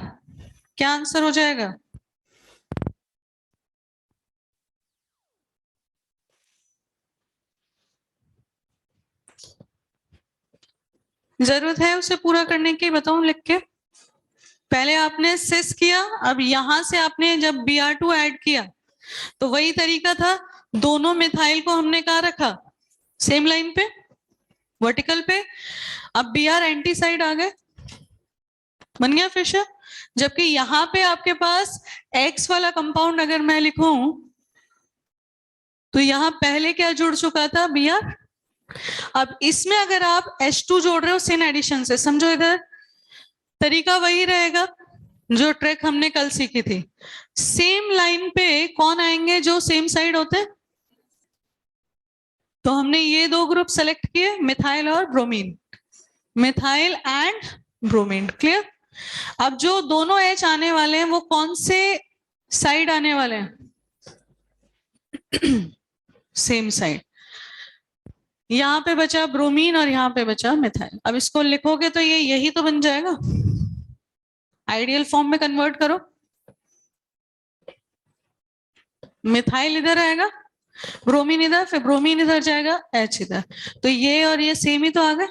क्या आंसर हो जाएगा, जरूरत है उसे पूरा करने की, बताऊं लिख के? पहले आपने सिस किया, अब यहां से आपने जब Br2 ऐड किया तो वही तरीका था, दोनों मिथाइल को हमने कहा रखा, सेम लाइन पे, वर्टिकल पे। अब Br एंटी साइड आ गए, बन गया फिशर। जबकि यहां पे आपके पास X वाला कंपाउंड अगर मैं लिखूं तो यहां पहले क्या जुड़ चुका था, Br। अब इसमें अगर आप H2 जोड़ रहे हो सिन एडिशन से, समझो इधर तरीका वही रहेगा जो ट्रिक हमने कल सीखी थी। सेम लाइन पे कौन आएंगे जो सेम साइड होते, तो हमने ये दो ग्रुप सेलेक्ट किए, मिथाइल और bromine, methyl and bromine. Clear? अब जो दोनों H आने वाले हैं वो कौन से साइड आने वाले हैं, सेम साइड। यहाँ पे बचा ब्रोमीन और यहाँ पे बचा मिथाइल। अब इसको लिखोगे तो ये यही तो बन जाएगा, आइडियल फॉर्म में कन्वर्ट करो, मिथाइल इधर आएगा, ब्रोमीन इधर, फिर ब्रोमीन इधर जाएगा, H इधर, तो ये और ये सेम ही तो आ गए।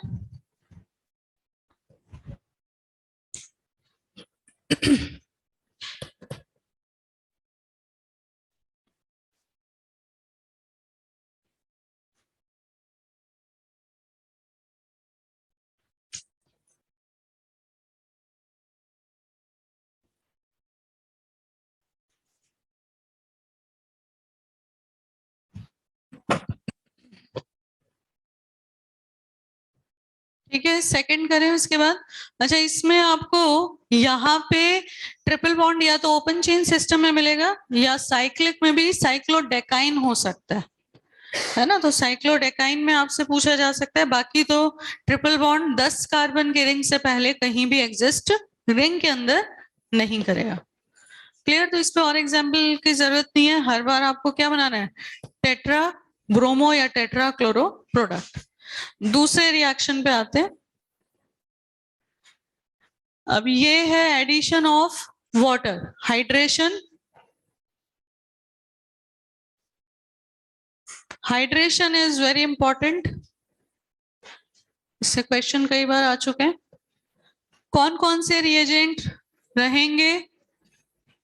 ठीक है, सेकंड करें उसके बाद। अच्छा, इसमें आपको यहाँ पे ट्रिपल बॉन्ड या तो ओपन चेन सिस्टम में मिलेगा या साइक्लिक में भी साइक्लोडेकाइन हो सकता है ना, तो साइक्लोडेकाइन में आपसे पूछा जा सकता है। बाकी तो ट्रिपल बॉन्ड 10 कार्बन के रिंग से पहले कहीं भी एग्जिस्ट रिंग के अंदर नहीं करेगा। क्लियर? तो इस पे और एग्जाम्पल की जरूरत नहीं है, हर बार आपको क्या बनाना है, टेट्रा ब्रोमो या टेट्रा क्लोरो प्रोडक्ट। दूसरे रिएक्शन पे आते हैं। अब ये है addition of water, hydration. Hydration is very important, इससे क्वेश्चन कई बार आ चुके हैं। कौन कौन से रिएजेंट रहेंगे,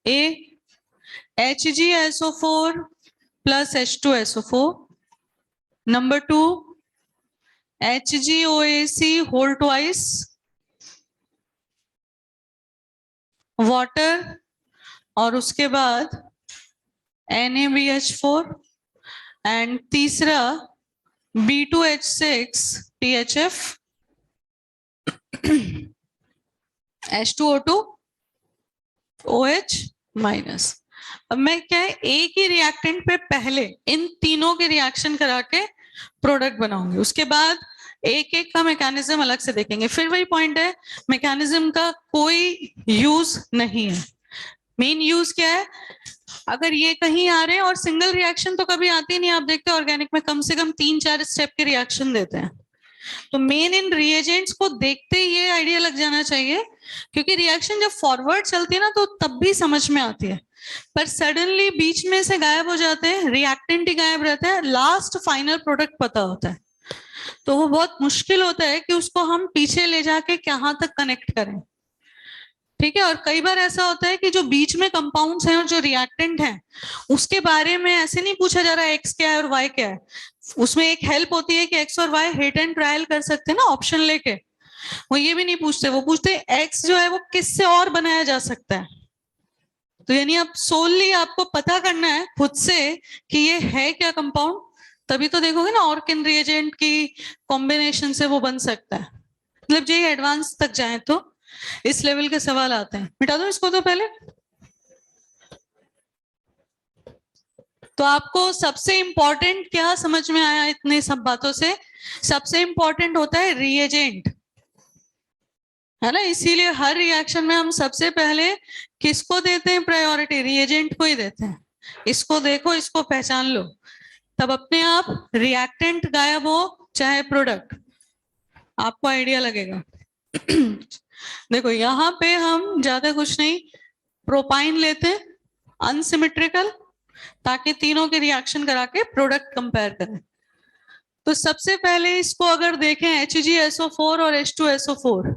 A HgSO4 plus H2SO4, number 2 HgOAC whole twice, water, और उसके बाद NaBH4, एंड तीसरा B2H6 THF H2O2 OH minus. अब मैं क्या है, एक ही रिएक्टेंट पे पहले इन तीनों के रिएक्शन करा के प्रोडक्ट बनाऊंगी, उसके बाद एक एक का मैकेनिज्म अलग से देखेंगे। फिर वही पॉइंट है, मैकेनिज्म का कोई यूज नहीं है। मेन यूज क्या है, अगर ये कहीं आ रहे हैं, और सिंगल रिएक्शन तो कभी आती नहीं, आप देखते हैं ऑर्गेनिक में कम से कम 3-4 स्टेप के रिएक्शन देते हैं। तो मेन इन रिएजेंट्स को देखते ही ये आइडिया लग जाना चाहिए, क्योंकि रिएक्शन जब फॉरवर्ड चलती है ना तो तब भी समझ में आती है, पर सडनली बीच में से गायब हो जाते हैं, रिएक्टेंट ही गायब रहता है, लास्ट फाइनल प्रोडक्ट पता होता है, तो वो बहुत मुश्किल होता है कि उसको हम पीछे ले जाके कहाँ तक कनेक्ट करें। ठीक है, और कई बार ऐसा होता है कि जो बीच में कंपाउंड्स हैं और जो रिएक्टेंट हैं उसके बारे में ऐसे नहीं पूछा जा रहा है एक्स क्या है और वाई क्या है, उसमें एक हेल्प होती है कि एक्स और वाई हिट एंड ट्रायल कर सकते हैं ना ऑप्शन लेके, वो ये भी नहीं पूछते, वो पूछते एक्स जो है वो किससे और बनाया जा सकता है। तो यानी अब सोलली आपको पता करना है खुद से कि ये है क्या कंपाउंड, तभी तो देखोगे ना और किन रिएजेंट की कॉम्बिनेशन से वो बन सकता है। मतलब जो एडवांस तक जाए तो इस लेवल के सवाल आते हैं। मिटा दो इसको तो पहले। तो आपको सबसे इंपॉर्टेंट क्या समझ में आया इतने सब बातों से? सबसे इंपॉर्टेंट होता है रिएजेंट, है ना। इसीलिए हर रिएक्शन में हम सबसे पहले किसको देते हैं प्रायोरिटी? रिएजेंट को ही देते हैं। इसको देखो, इसको पहचान लो, तब अपने आप रिएक्टेंट गायब हो चाहे प्रोडक्ट, आपको आइडिया लगेगा। देखो यहाँ पे हम ज्यादा कुछ नहीं, प्रोपाइन लेते हैं अनसिमेट्रिकल, ताकि तीनों के रिएक्शन करा के प्रोडक्ट कंपेयर करें। तो सबसे पहले इसको अगर देखें HgSO4 और H2SO4,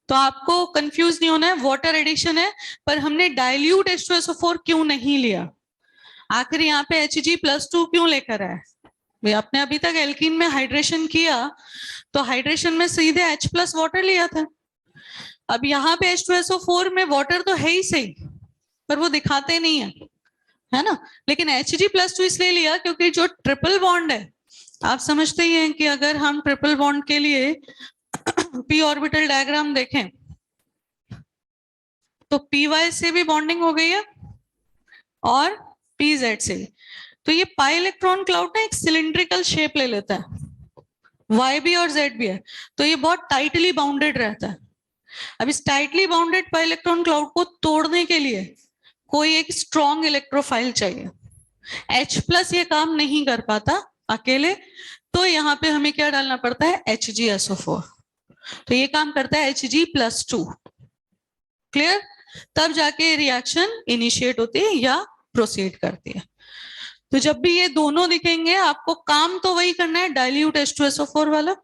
तो आपको कंफ्यूज नहीं होना है, वाटर एडिशन है, पर हमने डाइल्यूट H2SO4 क्यों नहीं लिया? आखिर यहाँ पे Hg+2 क्यों लेकर आए? भाई आपने अभी तक एल्कीन में हाइड्रेशन किया, तो हाइड्रेशन में सीधे H प्लस वाटर लिया था। अब यहाँ पे H2SO4 में वाटर तो है ही सही, पर वो दिखाते नहीं है ना। लेकिन Hg+2 इसलिए लिया क्योंकि जो ट्रिपल बॉन्ड है, आप समझते ही हैं कि अगर हम ट्रिपल बॉन्ड के लिए p ऑर्बिटल डायग्राम देखें तो py से भी बॉन्डिंग हो गई है और pz से भी। तो ये पाई इलेक्ट्रॉन क्लाउड ना एक सिलिंड्रिकल शेप ले लेता है, y भी और z भी है, तो ये बहुत टाइटली बाउंडेड रहता है। अब इस tightly bounded pi electron cloud को तोड़ने के लिए कोई एक स्ट्रॉन्ग इलेक्ट्रोफाइल चाहिए। H+ ये काम नहीं कर पाता अकेले, तो यहाँ पे हमें क्या डालना पड़ता है? HgSO4। तो ये काम करता है Hg+2। क्लियर? तब जाके रिएक्शन इनिशिएट होती है या प्रोसीड करती है। तो जब भी ये दोनों दिखेंगे आपको काम तो वही करना है, डाइल्यूट H2SO4 वाला,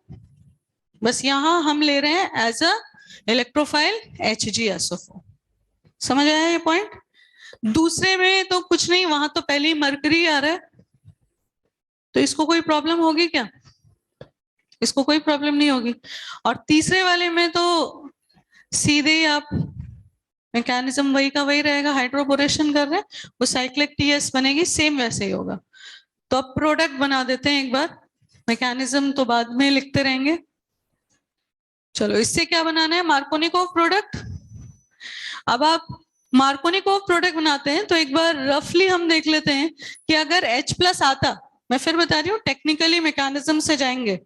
बस यहां हम ले रहे हैं एज अ इलेक्ट्रोफाइल HgSO4। समझ आया ये पॉइंट? दूसरे में तो कुछ नहीं, वहां तो पहले ही मरकरी आ रहा है, तो इसको कोई प्रॉब्लम होगी क्या? इसको कोई प्रॉब्लम नहीं होगी। और तीसरे वाले में तो सीधे ही आप मैकेनिज्म वही का वही रहेगा, हाइड्रोबोरेशन कर रहे हैं, वो साइक्लिक TS बनेगी, सेम वैसे ही होगा। तो अब प्रोडक्ट बना देते हैं एक बार, मैकेनिज्म तो बाद में लिखते रहेंगे। चलो इससे क्या बनाना है? Markovnikov product. अब आप मार्कोनिकोव प्रोडक्ट बनाते हैं तो एक बार रफली हम देख लेते हैं कि अगर H+ आता, मैं फिर बता रही हूँ टेक्निकली मैकेनिज्म से जाएंगे,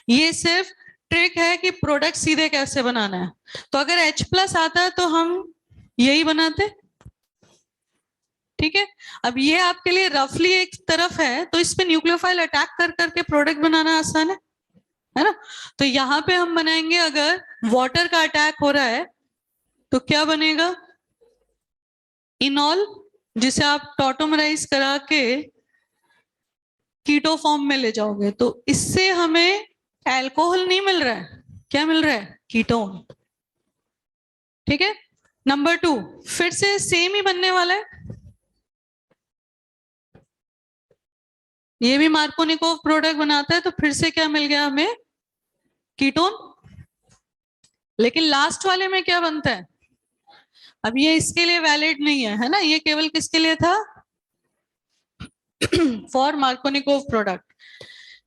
ये सिर्फ ट्रिक है कि प्रोडक्ट सीधे कैसे बनाना है। तो अगर H+ आता है तो हम यही बनाते, ठीक है। अब ये आपके लिए रफली एक तरफ है, तो इस पे न्यूक्लियोफाइल अटैक कर करके प्रोडक्ट बनाना आसान है ना। तो यहाँ पे हम बनाएंगे, अगर वाटर का अटैक हो रहा है तो क्या बनेगा? इनॉल, जिसे आप टॉटोमराइज करा के कीटो फॉर्म में ले जाओगे, तो इससे हमें अल्कोहल नहीं मिल रहा है, क्या मिल रहा है? कीटोन। ठीक है। नंबर 2 फिर से सेम ही बनने वाला है, ये भी मार्कोनिकोव प्रोडक्ट बनाता है, तो फिर से क्या मिल गया हमें? कीटोन। लेकिन लास्ट वाले में क्या बनता है? अब ये इसके लिए वैलिड नहीं है ना, ये केवल किसके लिए था? For Markovnikov product.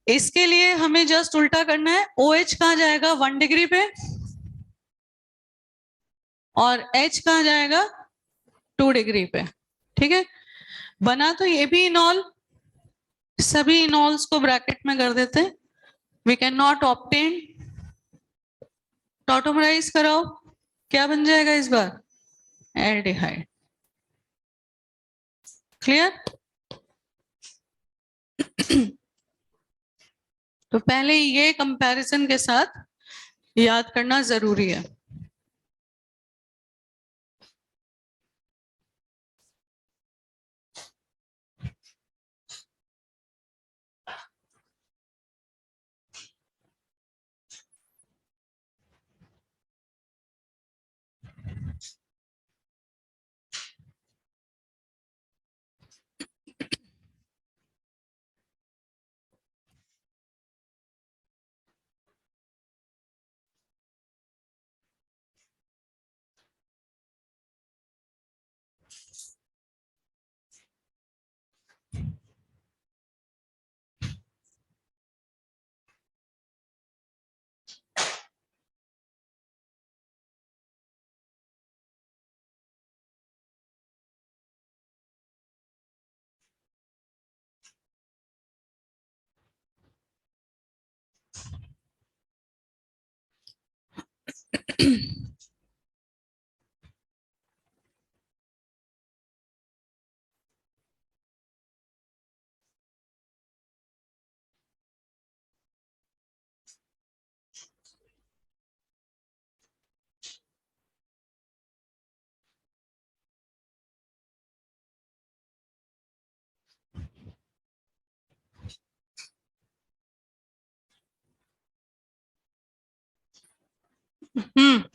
इसके लिए हमें जस्ट उल्टा करना है, OH कहां जाएगा? 1 डिग्री पे, और H कहां जाएगा? 2 डिग्री पे। ठीक है। बना तो ये भी इनॉल, सभी इनॉल्स को ब्रैकेट में कर देते हैं। वी कैन नॉट ऑब्टेन, टॉटोमराइज कराओ, क्या बन जाएगा इस बार? एल्डिहाइड। क्लियर? तो पहले ये कंपैरिजन के साथ याद करना जरूरी है।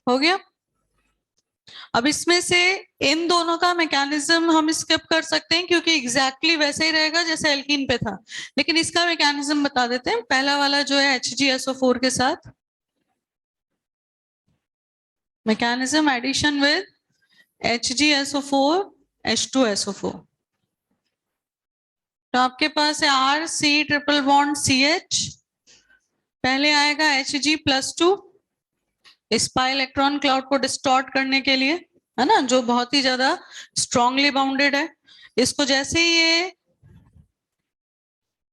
हो गया। अब इसमें से इन दोनों का मैकेनिज्म हम स्किप कर सकते हैं क्योंकि एग्जैक्टली वैसे ही रहेगा जैसे एल्कीन पे था, लेकिन इसका मैकेनिज्म बता देते हैं। पहला वाला जो है HgSO4 के साथ mechanism addition with HgSO4 H2SO4, तो आपके पास है RC ट्रिपल बॉन्ड CH, पहले आएगा Hg+2 इस पाई इलेक्ट्रॉन क्लाउड को डिस्टॉर्ट करने के लिए, है ना, जो बहुत ही ज्यादा स्ट्रांगली बाउंडेड है। इसको जैसे ही ये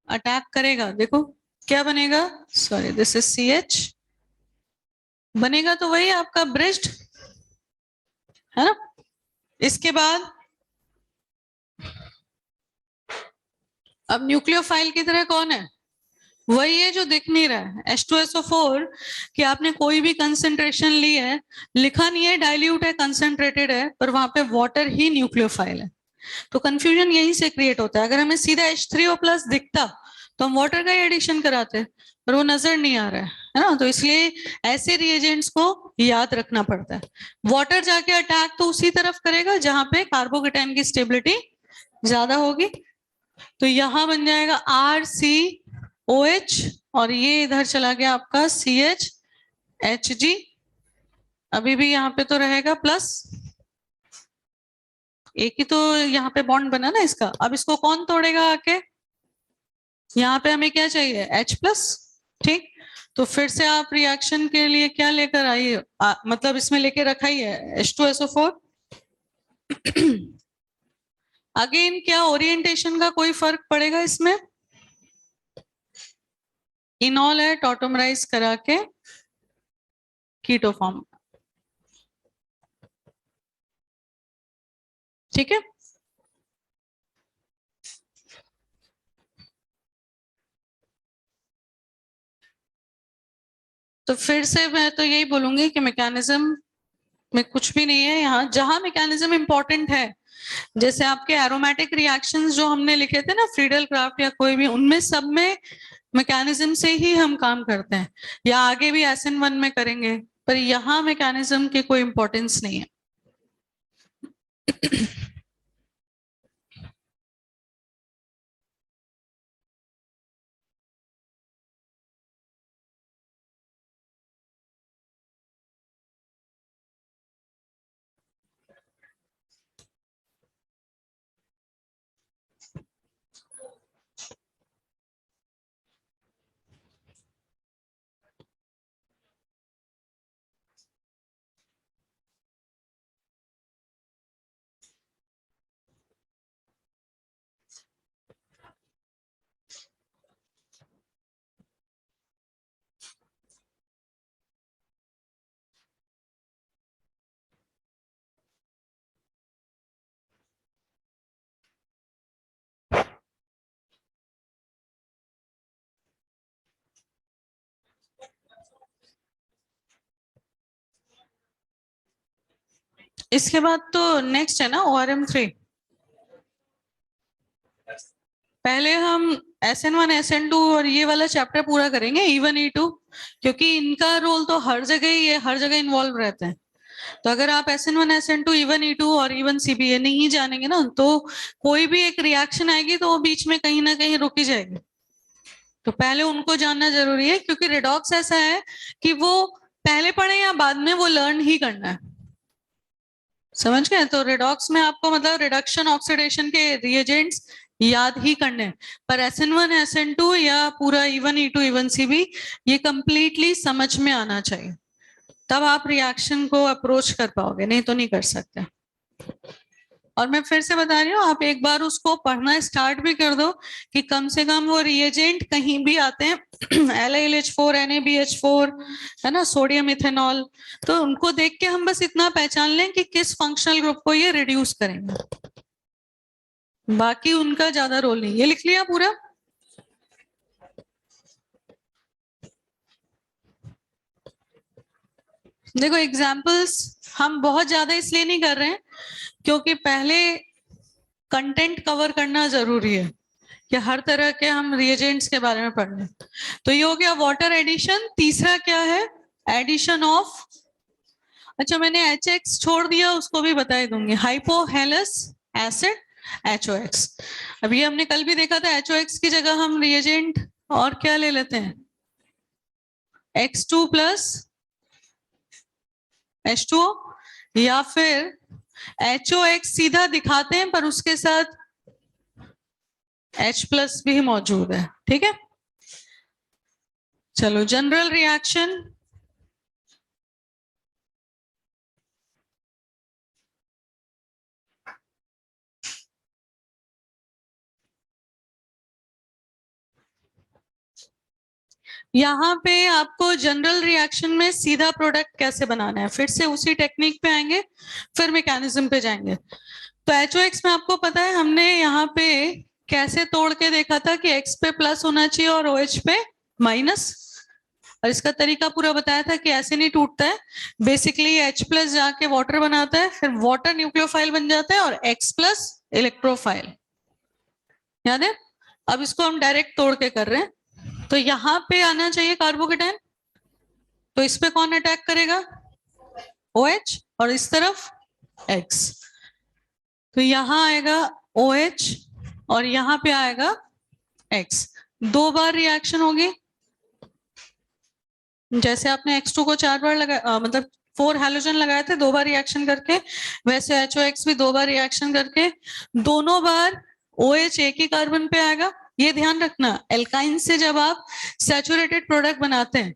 अटैक करेगा, देखो क्या बनेगा, सॉरी दिस इज CH, बनेगा तो वही आपका ब्रिज्ड, है ना। इसके बाद अब न्यूक्लियोफाइल की तरह कौन है, वही है जो दिख नहीं रहा है H2SO4 कि आपने कोई भी कंसेंट्रेशन ली है, लिखा नहीं है डाइल्यूट है कंसेंट्रेटेड है, पर वहां पे वाटर ही न्यूक्लियोफाइल है। तो कंफ्यूजन यहीं से क्रिएट होता है। अगर हमें सीधा H3O+ दिखता तो हम वाटर का ही एडिशन कराते, पर वो नजर नहीं आ रहा है ना, तो इसलिए ऐसे रिएजेंट्स को याद रखना पड़ता है। वाटर जाके अटैक तो उसी तरफ करेगा जहां पे कार्बोकेटाइन की स्टेबिलिटी ज्यादा होगी, तो यहां बन जाएगा RCOH और ये इधर चला गया आपका CHHg, अभी भी यहाँ पे तो रहेगा प्लस, एक ही तो यहाँ पे बॉन्ड बना ना इसका। अब इसको कौन तोड़ेगा आके, यहाँ पे हमें क्या चाहिए H+, ठीक। तो फिर से आप रिएक्शन के लिए क्या लेकर आइए, मतलब इसमें लेके रखा ही है H2SO4। अगेन क्या ओरिएंटेशन का कोई फर्क पड़ेगा इसमें, इनॉल है टॉटोमराइज करा के कीटो फॉर्म, ठीक है। तो फिर से मैं तो यही बोलूंगी कि मैकेनिज्म में कुछ भी नहीं है यहाँ, जहां मैकेनिज्म इंपॉर्टेंट है, जैसे आपके एरोमेटिक रिएक्शंस जो हमने लिखे थे ना फ्रीडल क्राफ्ट या कोई भी, उनमें सब में मैकेनिज्म से ही हम काम करते हैं, या आगे भी SN1 में करेंगे, पर यहाँ मैकेनिज्म की कोई इंपॉर्टेंस नहीं है। इसके बाद तो नेक्स्ट है ना ORM3। पहले हम SN1 SN2 और ये वाला चैप्टर पूरा करेंगे, E1 E2, क्योंकि इनका रोल तो हर जगह ही है, हर जगह इन्वॉल्व रहते हैं। तो अगर आप SN1 SN2 E1 E2 और E1 CB ये नहीं जानेंगे ना, तो कोई भी एक रिएक्शन आएगी तो वो बीच में कहीं ना कहीं रुकी जाएगी। तो पहले उनको जानना जरूरी है, क्योंकि रेडॉक्स ऐसा है कि वो पहले पढ़े या बाद में वो लर्न ही करना है, समझ गए। तो रेडॉक्स में आपको मतलब रिडक्शन ऑक्सीडेशन के रिएजेंट्स याद ही करने हैं, पर SN1 SN2 या पूरा E1 E2 E1 CB ये कंप्लीटली समझ में आना चाहिए, तब आप रिएक्शन को अप्रोच कर पाओगे, नहीं तो नहीं कर सकते। और मैं फिर से बता रही हूँ, आप एक बार उसको पढ़ना स्टार्ट भी कर दो कि कम से कम वो रिएजेंट कहीं भी आते हैं LiLH4 NaBH4 है ना, सोडियम इथेनॉल, तो उनको देख के हम बस इतना पहचान लें कि किस फंक्शनल ग्रुप को ये रिड्यूस करेंगे, बाकी उनका ज्यादा रोल नहीं। ये लिख लिया पूरा। देखो एग्जाम्पल्स हम बहुत ज्यादा इसलिए नहीं कर रहे हैं क्योंकि पहले कंटेंट कवर करना जरूरी है कि हर तरह के हम रिएजेंट्स के बारे में पढ़ लें। तो ये हो गया वाटर एडिशन। तीसरा क्या है, एडिशन ऑफ, अच्छा मैंने HX छोड़ दिया, उसको भी बता दूंगी, हाइपोहेलस एसिड HOX। अब ये हमने कल भी देखा था, HOX की जगह हम रिएजेंट और क्या ले लेते हैं, X2 प्लस H2O, या फिर HOX सीधा दिखाते हैं पर उसके साथ H प्लस भी मौजूद है। ठीक है, चलो जनरल रिएक्शन। यहाँ पे आपको जनरल रिएक्शन में सीधा प्रोडक्ट कैसे बनाना है, फिर से उसी टेक्निक पे आएंगे, फिर मैकेनिज्म पे जाएंगे। तो HOX में आपको पता है हमने यहाँ पे कैसे तोड़ के देखा था कि X पे प्लस होना चाहिए और OH पे माइनस, और इसका तरीका पूरा बताया था कि ऐसे नहीं टूटता है, बेसिकली H प्लस जाके वाटर बनाता है, फिर वाटर न्यूक्लियोफाइल बन जाता है और X प्लस इलेक्ट्रोफाइल, याद है। अब इसको हम डायरेक्ट तोड़ के कर रहे हैं, तो यहाँ पे आना चाहिए कार्बोकेटाइन, तो इस पे कौन अटैक करेगा, OH, और इस तरफ X, तो यहाँ आएगा OH और यहाँ पे आएगा X। दो बार रिएक्शन होगी, जैसे आपने X2 को 4 बार लगाया, मतलब 4 हैलोजन लगाए थे, 2 बार रिएक्शन करके, वैसे HOX भी 2 बार रिएक्शन करके, दोनों बार OH एक ही कार्बन पे आएगा। ये ध्यान रखना, एल्काइन से जब आप सैचुरेटेड प्रोडक्ट बनाते हैं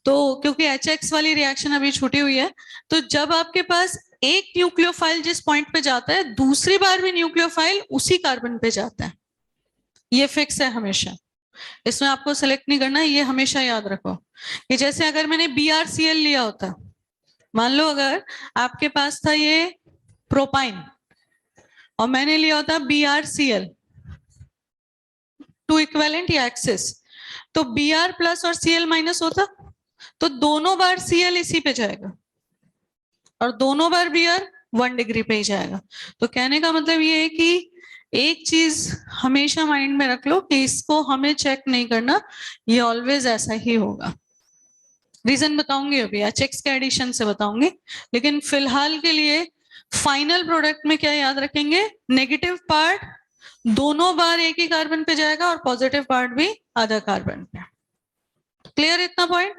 तो क्योंकि HX वाली रिएक्शन अभी छूटी हुई है, तो जब आपके पास एक न्यूक्लियोफाइल जिस पॉइंट पे जाता है, दूसरी बार भी न्यूक्लियोफाइल उसी कार्बन पे जाता है, ये फिक्स है हमेशा, इसमें आपको सेलेक्ट नहीं करना, ये हमेशा याद रखो। कि जैसे अगर मैंने BrCl लिया होता, मान लो अगर आपके पास था ये प्रोपाइन और मैंने लिया होता BrCl, टू इक्वेलेंट या एक्सेस, तो Br प्लस और Cl माइनस होता, तो दोनों बार Cl इसी पे जाएगा और दोनों बार Br 1 डिग्री पे ही जाएगा। तो कहने का मतलब ये है कि एक चीज हमेशा माइंड में रख लो कि इसको हमें चेक नहीं करना, ये ऑलवेज ऐसा ही होगा। रीजन बताऊंगी अभी, HX के एडिशन से बताऊंगी, लेकिन फिलहाल के लिए फाइनल प्रोडक्ट में क्या याद रखेंगे, नेगेटिव पार्ट दोनों बार एक ही कार्बन पे जाएगा और पॉजिटिव पार्ट भी आधा कार्बन पे। क्लियर इतना पॉइंट।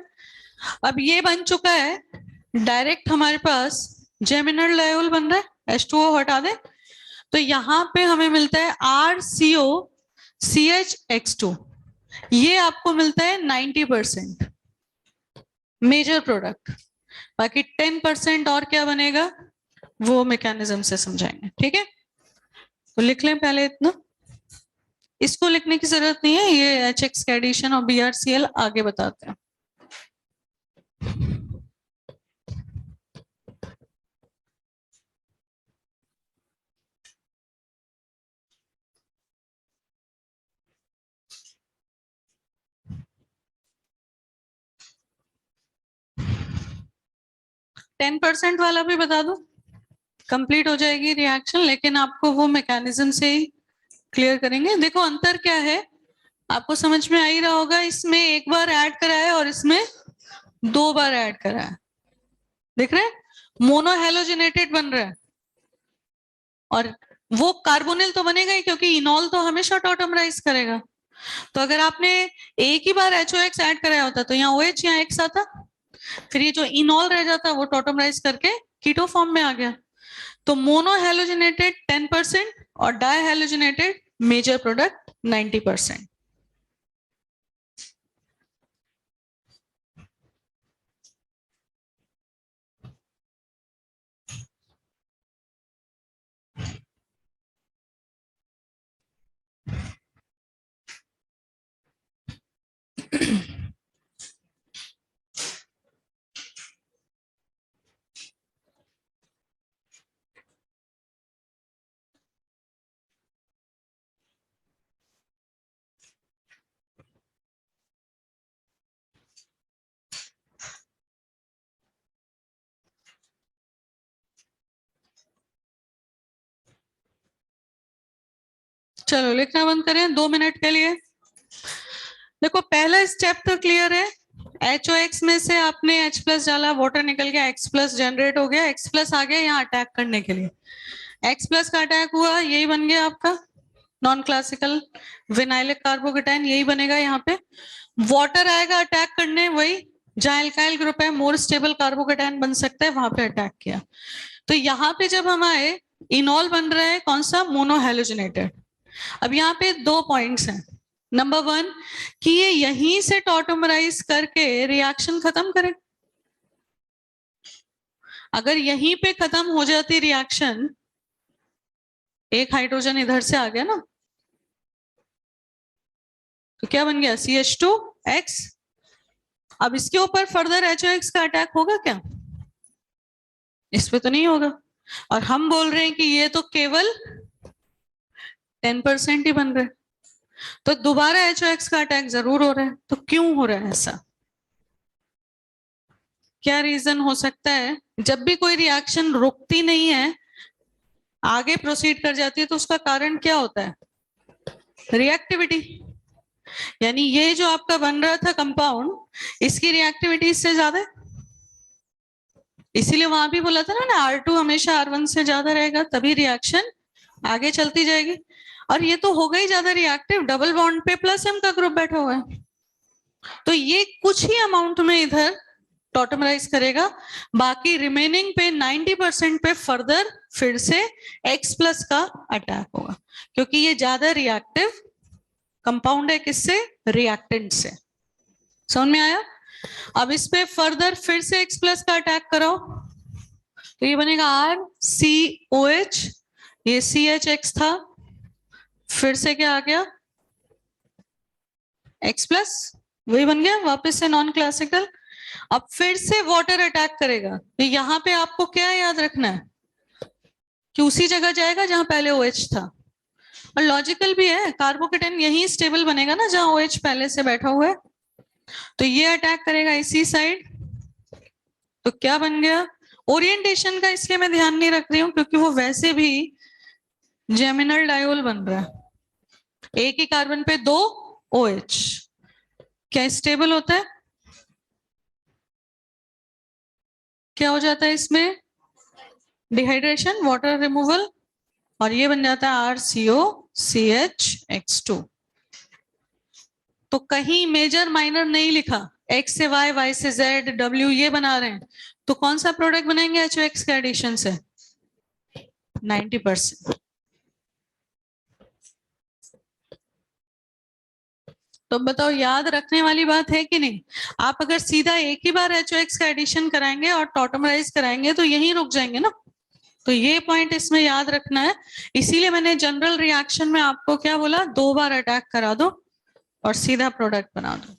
अब ये बन चुका है, डायरेक्ट हमारे पास जेमिनल डायोल बन रहा है, H2O हटा दे, तो यहाँ पे हमें मिलता है RCOCHX2, ये आपको मिलता है 90% मेजर प्रोडक्ट, बाकी 10% और क्या बनेगा वो मैकेनिज्म से समझाएंगे। ठीक है, तो लिख लें पहले इतना, इसको लिखने की जरूरत नहीं है, ये HX का एडिशन और BrCl आगे बताते हैं। टेन परसेंट वाला भी बता दो, कंप्लीट हो जाएगी रिएक्शन, लेकिन आपको वो मैकेनिज्म से ही क्लियर करेंगे। देखो अंतर क्या है, आपको समझ में आ ही रहा होगा, इसमें एक बार ऐड करा है और इसमें 2 बार ऐड करा है, देख रहे हैं, मोनोहेलोजिनेटेड बन रहा है, और वो कार्बोनिल तो बनेगा ही क्योंकि इनॉल तो हमेशा टॉटमराइज करेगा। तो अगर आपने एक ही बार HOX ऐड कराया होता तो यहाँ OH यहाँ X आता, फिर ये जो इनॉल रह जाता वो टॉटमराइज करके कीटो फॉर्म में आ गया। तो मोनोहेलोजिनेटेड 10% और डायहेलोजिनेटेड मेजर प्रोडक्ट 90%। चलो लिखना बंद करें 2 मिनट के लिए। देखो पहला स्टेप तो क्लियर है, HOX में से आपने H प्लस डाला, वाटर निकल गया, X प्लस जनरेट हो गया, X प्लस आ गया यहाँ अटैक करने के लिए, X प्लस का अटैक हुआ, यही बन गया आपका नॉन क्लासिकल विनाइलिक कार्बोकेटाइन, यही बनेगा यहाँ पे। वाटर आएगा अटैक करने, वही जहाँ एल्काइल ग्रुप है मोर स्टेबल कार्बोकेटाइन बन सकता है, वहां पे अटैक किया। तो यहाँ पे जब हम आए, इनॉल बन रहा है कौन सा, मोनोहेलोजिनेटेड। अब यहाँ पे 2 पॉइंट्स हैं। नंबर 1 कि ये यहीं से टॉटोमराइज करके रिएक्शन खत्म करे। अगर यहीं पे खत्म हो जाती रिएक्शन, एक हाइड्रोजन इधर से आ गया ना, तो क्या बन गया CH2X। अब इसके ऊपर फर्दर HOX का अटैक होगा क्या, इस पे तो नहीं होगा। और हम बोल रहे हैं कि ये तो केवल 10% ही बन रहे हैं, तो दोबारा HOX का अटैक जरूर हो रहा है। तो क्यों हो रहा है ऐसा, क्या रीजन हो सकता है। जब भी कोई रिएक्शन रुकती नहीं है, आगे प्रोसीड कर जाती है, तो उसका कारण क्या होता है, रिएक्टिविटी। यानी ये जो आपका बन रहा था कंपाउंड, इसकी रिएक्टिविटी इससे ज्यादा है, इसीलिए वहां भी बोला था ना R2 हमेशा R1 से ज्यादा रहेगा, तभी रिएक्शन आगे चलती जाएगी। और ये तो हो गई ज्यादा रिएक्टिव, डबल बॉन्ड पे प्लस M का ग्रुप बैठा हुआ है, तो ये कुछ ही अमाउंट में इधर टॉटमराइज करेगा, बाकी रिमेनिंग पे 90% पे फर्दर फिर से X प्लस का अटैक होगा, क्योंकि ये ज्यादा रिएक्टिव कंपाउंड है, किससे, रिएक्टेंट से। समझ में आया। अब इस पे फर्दर फिर से X प्लस का अटैक कराओ, तो ये बनेगा RCOH, ये CHX था, फिर से क्या आ गया X प्लस, वही बन गया वापस से नॉन क्लासिकल। अब फिर से वाटर अटैक करेगा, तो यहाँ पे आपको क्या याद रखना है कि उसी जगह जाएगा जहां पहले OH था। और लॉजिकल भी है, कार्बोकेटाइन यही स्टेबल बनेगा ना जहां OH पहले से बैठा हुआ है, तो ये अटैक करेगा इसी साइड। तो क्या बन गया, ओरिएंटेशन का इसलिए मैं ध्यान नहीं रख रही हूँ क्योंकि वो वैसे भी जेमिनल डायोल बन रहा है, एक ही कार्बन पे 2 OH, क्या स्टेबल होता है, क्या हो जाता है इसमें, डिहाइड्रेशन, वाटर रिमूवल, और ये बन जाता है RCOCHX2। तो कहीं मेजर माइनर नहीं लिखा, X से Y, Y से Z, W ये बना रहे हैं, तो कौन सा प्रोडक्ट बनेंगे HOX के एडिशन से, 90%। तो बताओ याद रखने वाली बात है कि नहीं। आप अगर सीधा एक ही बार HOX का एडिशन कराएंगे और टॉटमराइज कराएंगे तो यहीं रुक जाएंगे ना, तो ये पॉइंट इसमें याद रखना है। इसीलिए मैंने जनरल रिएक्शन में आपको क्या बोला, 2 बार अटैक करा दो और सीधा प्रोडक्ट बना दो।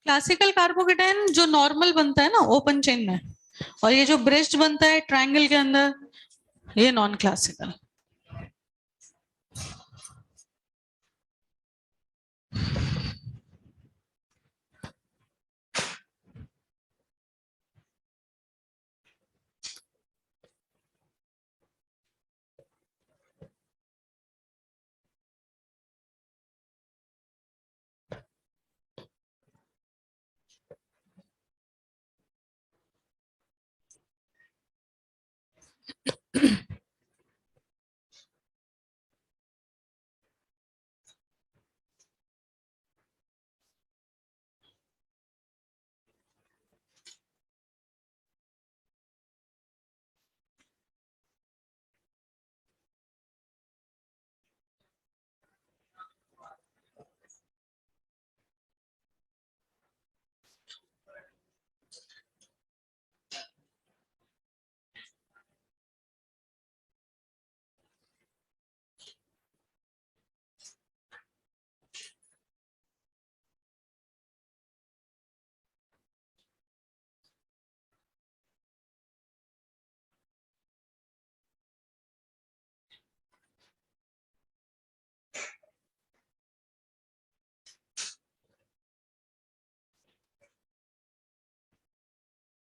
क्लासिकल कार्बोकेटाइन जो नॉर्मल बनता है ना ओपन चेन में, और ये जो ब्रिज्ड बनता है ट्रायंगल के अंदर, ये नॉन क्लासिकल।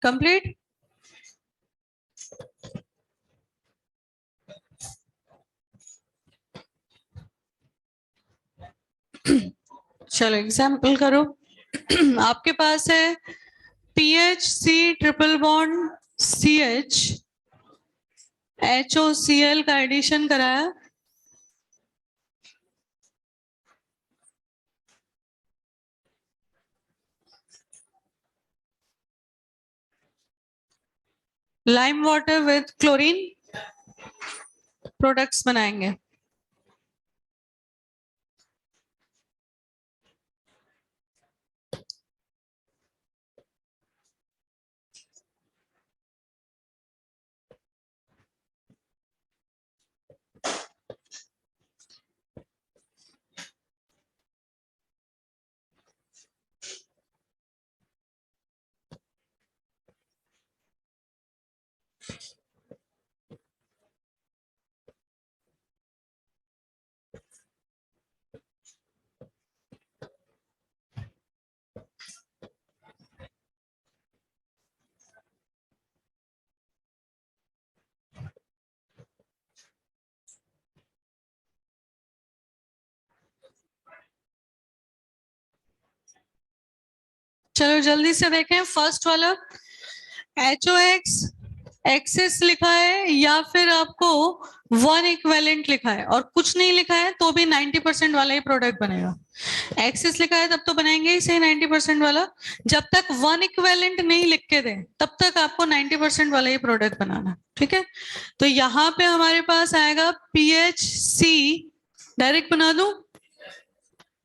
कंप्लीट। चलो एग्जाम्पल करो। आपके पास है PHC triple bond CH HOCl का एडिशन कराया, lime water with chlorine products बनाएंगे। चलो जल्दी से देखें, फर्स्ट वाला HOX एक्सेस लिखा है या फिर आपको 1 इक्विवेलेंट लिखा है और कुछ नहीं लिखा है तो भी 90% वाला ही प्रोडक्ट बनेगा। एक्सेस लिखा है तब तो बनाएंगे ही सही 90% वाला, जब तक 1 इक्विवेलेंट नहीं लिख के दे तब तक आपको 90% वाला ही प्रोडक्ट बनाना। ठीक है, तो यहाँ पे हमारे पास आएगा PHC, डायरेक्ट बना दूं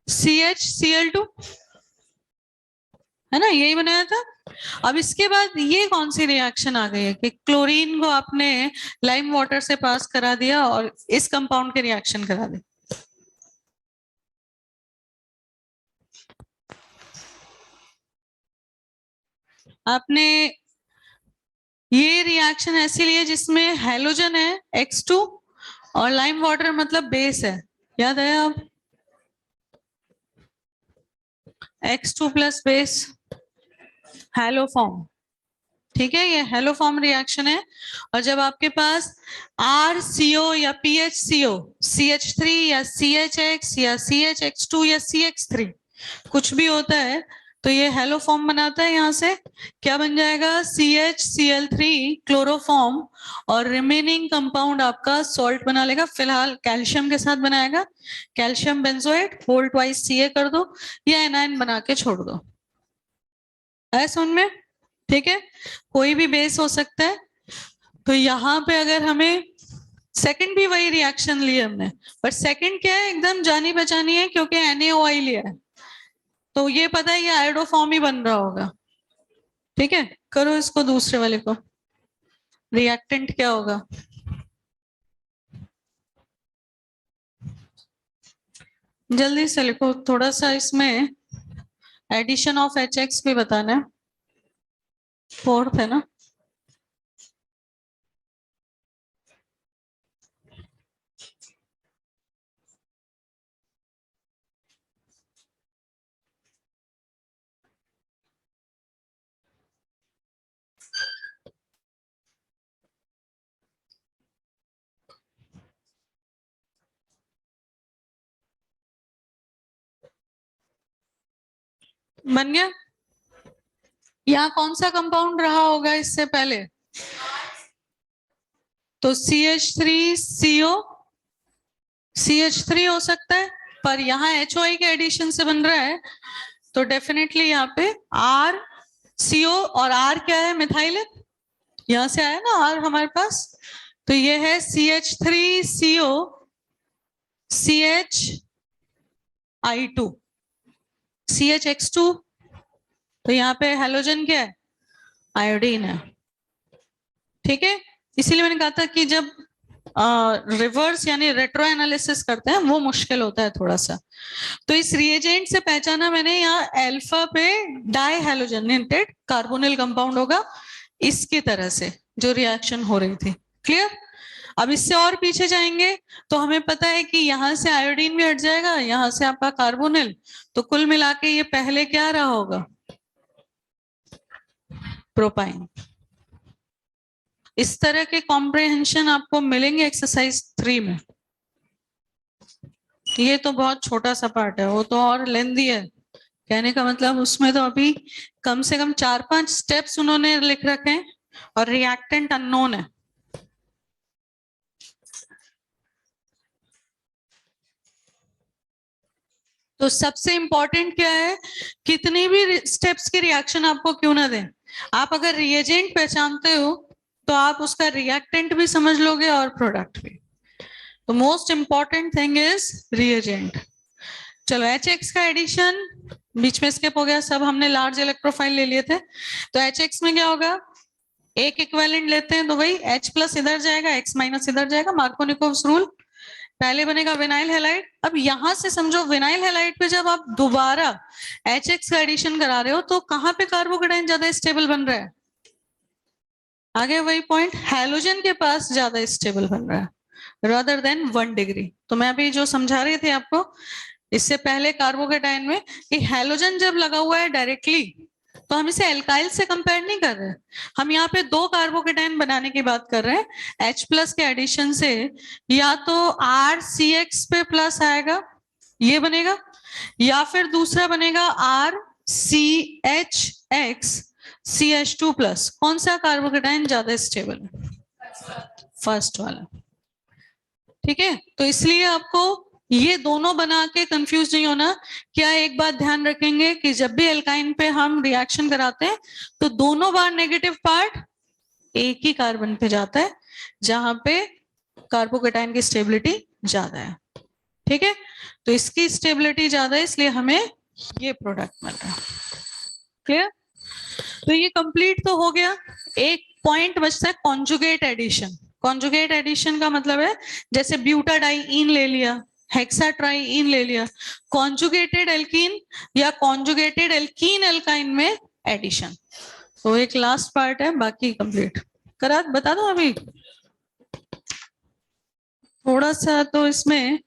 CHCl2, है ना, यही बनाया था। अब इसके बाद ये कौन सी रिएक्शन आ गई है कि क्लोरीन को आपने लाइम वाटर से पास करा दिया और इस कंपाउंड के रिएक्शन करा दी। आपने ये रिएक्शन ऐसी ली है जिसमें हेलोजन है X2 और लाइम वाटर मतलब बेस है, याद है आप, X2 plus base hello form. ठीक है, ये हेलो फॉर्म रिएक्शन है। और जब आपके पास RCO या PHCO CH3 या CHX या CHX2 या CX3 कुछ भी होता है तो ये हेलो फॉर्म बनाता है। यहाँ से क्या बन जाएगा CHCl3 क्लोरोफॉर्म और रिमेनिंग कंपाउंड आपका सॉल्ट बना लेगा। फिलहाल कैल्शियम के साथ बनाएगा, calcium benzoate whole twice Ca कर दो या एनायन बना के छोड़ दो। है समझ में? ठीक है, कोई भी बेस हो सकता है। तो यहाँ पे अगर हमें सेकंड भी वही रिएक्शन ली हमने, पर सेकंड क्या है एकदम जानी पहचानी है क्योंकि NaOI लिया है तो ये पता है ये आयोडो फॉर्म ही बन रहा होगा। ठीक है, करो इसको दूसरे वाले को, रिएक्टेंट क्या होगा। जल्दी से लिखो, थोड़ा सा इसमें एडिशन ऑफ HX भी बताना है, फोर्थ है ना। बन गया। यहाँ कौन सा कंपाउंड रहा होगा इससे पहले, तो CH3CO CH3 हो सकता है, पर यहाँ HOI के एडिशन से बन रहा है तो डेफिनेटली यहाँ पे RCO और R क्या है मिथाइल, यहाँ से आया ना R हमारे पास, तो ये है CH3CO CHI2 CHX2, तो यहाँ पे हेलोजन क्या है आयोडीन है। ठीक है, इसीलिए मैंने कहा था कि जब रिवर्स यानी रेट्रो एनालिसिस करते हैं वो मुश्किल होता है थोड़ा सा। तो इस रिएजेंट से पहचाना मैंने, यहाँ अल्फा पे डाई हेलोजनेटेड कार्बोनिल कंपाउंड होगा इसकी तरह से जो रिएक्शन हो रही थी। क्लियर? अब इससे और पीछे जाएंगे तो हमें पता है कि यहाँ से आयोडीन भी हट जाएगा, यहाँ से आपका कार्बोनिल, तो कुल मिला के ये पहले क्या रहा होगा प्रोपाइन। इस तरह के कॉम्प्रिहेंशन आपको मिलेंगे एक्सरसाइज 3 में। ये तो बहुत छोटा सा पार्ट है, वो तो और लेंदी है। कहने का मतलब उसमें तो अभी कम से कम 4-5 स्टेप्स उन्होंने लिख रखे हैं और रिएक्टेंट अननोन है। तो सबसे इंपॉर्टेंट क्या है, कितनी भी स्टेप्स की रिएक्शन आपको क्यों ना दें, आप अगर रिएजेंट पहचानते हो तो आप उसका रिएक्टेंट भी समझ लोगे और प्रोडक्ट भी। तो most important thing is reagent. चलो HX का एडिशन बीच में स्किप हो गया, सब हमने लार्ज इलेक्ट्रोफाइल ले लिए थे। तो HX में क्या होगा, एक इक्विवेलेंट लेते हैं तो वही H प्लस इधर जाएगा, X माइनस इधर जाएगा, मार्कोनिकोव्स रूल। पहले बनेगा विनाइल हैलाइड। अब यहां से समझो विनाइल हैलाइड पे जब आप दोबारा HX का एडिशन करा रहे हो तो कहां पे कार्बोकेटाइन ज्यादा स्टेबल बन रहा है, आगे वही पॉइंट, हैलोजन के पास ज्यादा स्टेबल बन रहा है रादर देन 1 डिग्री। तो मैं अभी जो समझा रही थी आपको इससे पहले कार्बोकेटाइन में, कि हैलोजन जब लगा हुआ है डायरेक्टली तो हम इसे एल्काइल से कंपेयर नहीं कर रहे, हम यहाँ पे दो कार्बोकेटाइन बनाने की बात कर रहे हैं। H प्लस के एडिशन से या तो RCX पे प्लस आएगा, ये बनेगा, या फिर दूसरा बनेगा RCHX CH2 प्लस। कौन सा कार्बोकेटाइन ज्यादा स्टेबल है, फर्स्ट वाला। ठीक है, तो इसलिए आपको ये दोनों बना के कंफ्यूज नहीं होना। क्या एक बात ध्यान रखेंगे कि जब भी एल्काइन पे हम रिएक्शन कराते हैं तो दोनों बार नेगेटिव पार्ट एक ही कार्बन पे जाता है जहां पे कार्बोकेटाइन की स्टेबिलिटी ज्यादा है। ठीक है, तो इसकी स्टेबिलिटी ज्यादा है इसलिए हमें ये प्रोडक्ट मिल रहा है। क्लियर? तो ये कंप्लीट तो हो गया। एक पॉइंट बचता है कॉन्जुगेट एडिशन। कॉन्जुगेट एडिशन का मतलब है जैसे ब्यूटाडाइईन ले लिया, हेक्साट्राईइन ले लिया, कॉन्जुगेटेड एल्कीन या कॉन्जुगेटेड एल्कीन एल्काइन में एडिशन। तो एक लास्ट पार्ट है, बाकी कंप्लीट करा बता दो अभी थोड़ा सा। तो इसमें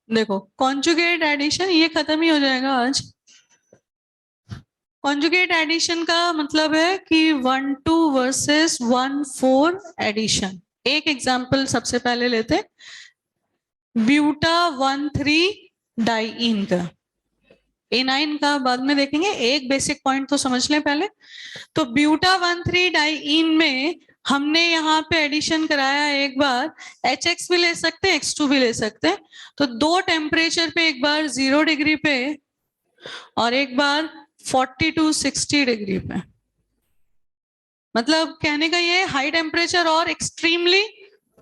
देखो कॉन्जुगेट एडिशन ये खत्म ही हो जाएगा आज। कॉन्जुगेट एडिशन का मतलब है कि 1,2 वर्सेस 1,4 एडिशन। एक एग्जांपल सबसे पहले लेते, ब्यूटा 1,3 डाइईन का, एनाइन का बाद में देखेंगे, एक बेसिक पॉइंट तो समझ लें पहले। तो ब्यूटा 1,3 डाइईन में हमने यहाँ पे एडिशन कराया एक बार, HX भी ले सकते हैं, X2 भी ले सकते हैं। तो दो टेम्परेचर पे, एक बार 0 डिग्री पे और एक बार 40 to 60 डिग्री पे। मतलब कहने का ये हाई टेम्परेचर और एक्सट्रीमली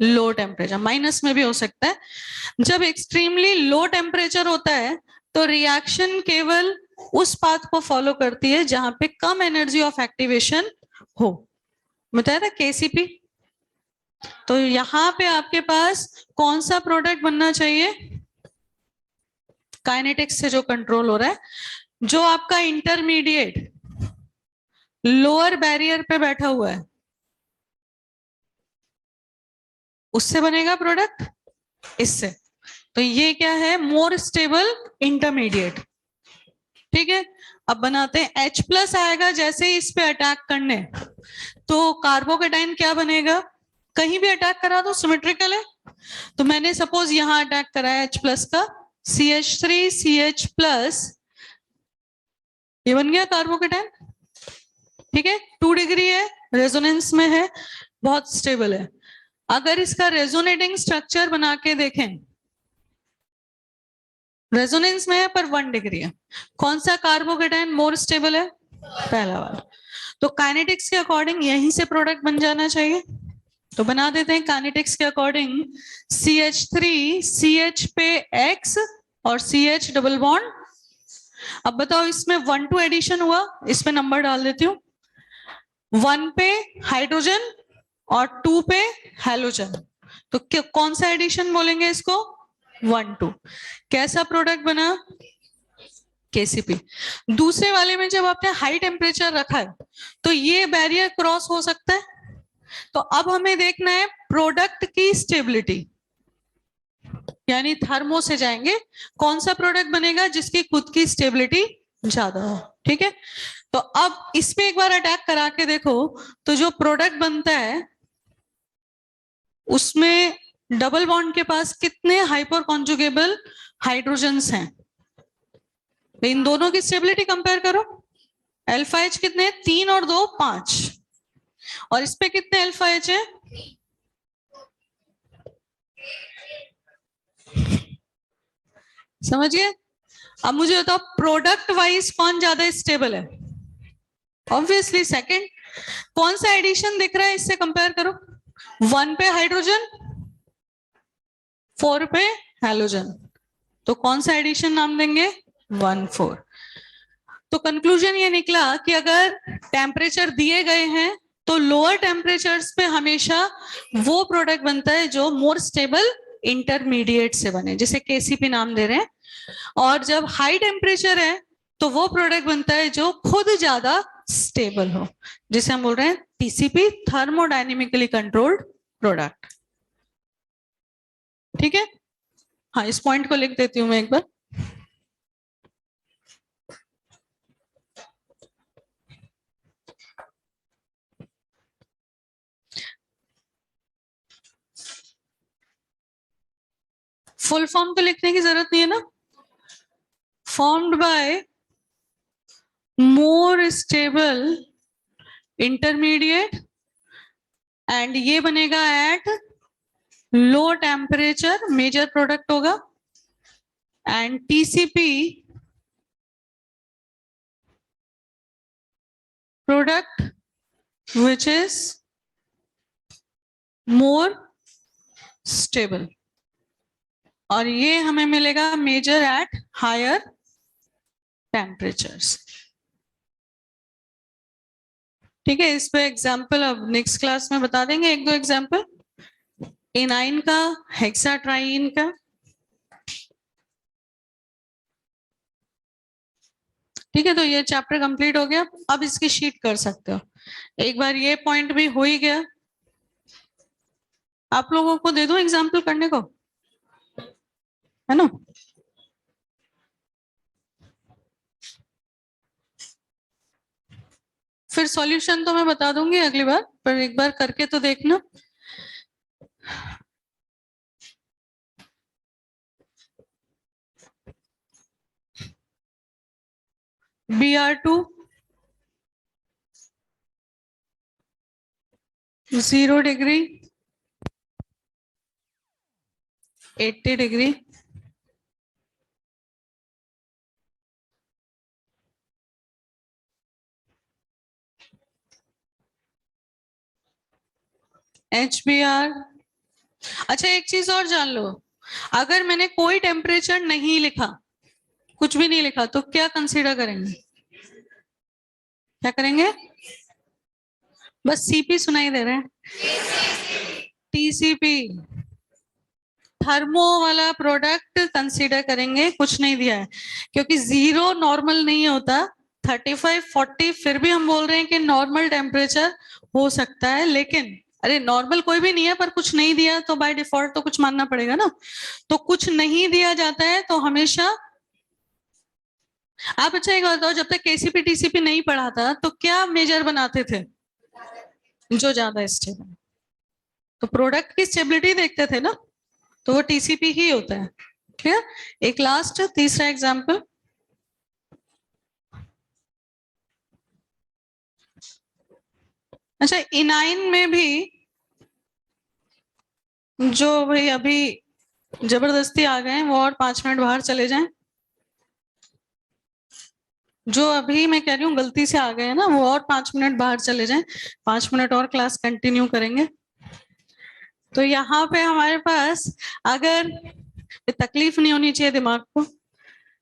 लो टेम्परेचर, माइनस में भी हो सकता है। जब एक्सट्रीमली लो टेम्परेचर होता है तो रिएक्शन केवल उस पाथ को फॉलो करती है जहां पे कम एनर्जी ऑफ एक्टिवेशन हो, बताया था KCP। तो यहां पे आपके पास कौन सा प्रोडक्ट बनना चाहिए, काइनेटिक्स से जो कंट्रोल हो रहा है, जो आपका इंटरमीडिएट लोअर बैरियर पे बैठा हुआ है उससे बनेगा प्रोडक्ट, इससे। तो ये क्या है, मोर स्टेबल इंटरमीडिएट। ठीक है, अब बनाते हैं। H प्लस आएगा जैसे ही इस पे अटैक करने, तो कार्बोकेटाइन क्या बनेगा, कहीं भी अटैक करा दो सिमेट्रिकल है। तो मैंने सपोज यहां अटैक कराया H प्लस का, CH3CH प्लस, ये बन गया कार्बोकेटाइन। ठीक है, 2 डिग्री है, रेजोनेंस में है, बहुत स्टेबल है। अगर इसका रेजोनेटिंग स्ट्रक्चर बना के देखें, रेजोनेंस में है पर 1 डिग्री है, कौन सा कार्बोकेटाइन मोर स्टेबल है, पहला वाला। तो काइनेटिक्स के अकॉर्डिंग यहीं से प्रोडक्ट बन जाना चाहिए। तो बना देते हैं काइनेटिक्स के अकॉर्डिंग, CH3 CH पे X और CH डबल बॉन्ड। अब बताओ इसमें 1,2 एडिशन हुआ, इस पे नंबर डाल देती हूँ। 1 पे हाइड्रोजन और 2 पे हैलोजन, तो कौन सा एडिशन बोलेंगे इसको, 1,2। कैसा प्रोडक्ट बना, KCP। दूसरे वाले में जब आपने हाई टेम्परेचर रखा है तो ये बैरियर क्रॉस हो सकता है। तो अब हमें देखना है प्रोडक्ट की स्टेबिलिटी, यानी थर्मो से जाएंगे, कौन सा प्रोडक्ट बनेगा जिसकी खुद की स्टेबिलिटी ज्यादा हो। ठीक है, तो अब इस पे एक बार अटैक करा के देखो, तो जो प्रोडक्ट बनता है उसमें डबल बॉन्ड के पास कितने हाइपर कॉन्जुगेबल हाइड्रोजन्स हैं? इन दोनों की स्टेबिलिटी कंपेयर करो। अल्फा एच कितने, 3 और 2 5, और इस पे कितने अल्फा एच है? समझ गए? अब मुझे बताओ प्रोडक्ट वाइज कौन ज्यादा स्टेबल है? Obviously second. कौन सा एडिशन दिख रहा है, इससे कंपेयर करो। 1 पे हाइड्रोजन, 4 पे हैलोजन, तो कौन सा एडिशन नाम देंगे? 1 4। तो कंक्लूजन ये निकला कि अगर टेम्परेचर दिए गए हैं तो लोअर टेम्परेचर्स पे हमेशा वो प्रोडक्ट बनता है जो मोर स्टेबल इंटरमीडिएट से बने, जिसे केसीपी नाम दे रहे हैं। और जब हाई टेम्परेचर है तो वो प्रोडक्ट बनता है जो खुद ज्यादा स्टेबल हो, जिसे हम बोल रहे हैं टीसीपी, थर्मोडायनेमिकली कंट्रोल्ड प्रोडक्ट। ठीक है, हाँ इस पॉइंट को लिख देती हूं मैं एक बार। फुल फॉर्म तो लिखने की जरूरत नहीं है ना। Formed by more stable intermediate, and ये बनेगा at low temperature, major product होगा, and TCP product which is more stable, और ये हमें मिलेगा मेजर एट हायर टेम्परेचर्स। ठीक है, इस पे एग्जाम्पल अब नेक्स्ट क्लास में बता देंगे, एक दो एग्जाम्पल, एनाइन का, हेक्साट्राइन का। ठीक है, तो ये चैप्टर कंप्लीट हो गया। अब इसकी शीट कर सकते हो। एक बार ये पॉइंट भी हो ही गया, आप लोगों को दे दूं एग्जाम्पल करने को, है ना? फिर सॉल्यूशन तो मैं बता दूंगी अगली बार, पर एक बार करके तो देखना। Br2 0 degree, 80 degree, HBr। अच्छा एक चीज और जान लो, अगर मैंने कोई टेम्परेचर नहीं लिखा, कुछ भी नहीं लिखा, तो क्या कंसीडर करेंगे? क्या करेंगे? बस सीपी सुनाई दे रहे हैं। टीसीपी, थर्मो वाला प्रोडक्ट कंसीडर करेंगे, कुछ नहीं दिया है, क्योंकि 0 नॉर्मल नहीं होता, 35 40 फिर भी हम बोल रहे हैं कि नॉर्मल टेम्परेचर हो सकता है, लेकिन अरे नॉर्मल कोई भी नहीं है, पर कुछ नहीं दिया तो बाय डिफॉल्ट तो कुछ मानना पड़ेगा ना। तो कुछ नहीं दिया जाता है तो हमेशा आप, अच्छा एक बताओ, जब तक केसीपी टीसीपी नहीं पढ़ा था तो क्या मेजर बनाते थे? जो ज्यादा स्टेबल, तो प्रोडक्ट की स्टेबिलिटी देखते थे ना, तो वो टीसीपी ही होता है। क्लियर? एक लास्ट तीसरा एग्जांपल, अच्छा इनाइन में भी जो भाई अभी जबरदस्ती आ गए वो और 5 मिनट बाहर चले जाएं, जो अभी मैं कह रही हूँ गलती से आ गए हैं ना, वो और 5 मिनट बाहर चले जाएं, 5 मिनट और क्लास कंटिन्यू करेंगे। तो यहाँ पे हमारे पास, अगर तकलीफ नहीं होनी चाहिए दिमाग को,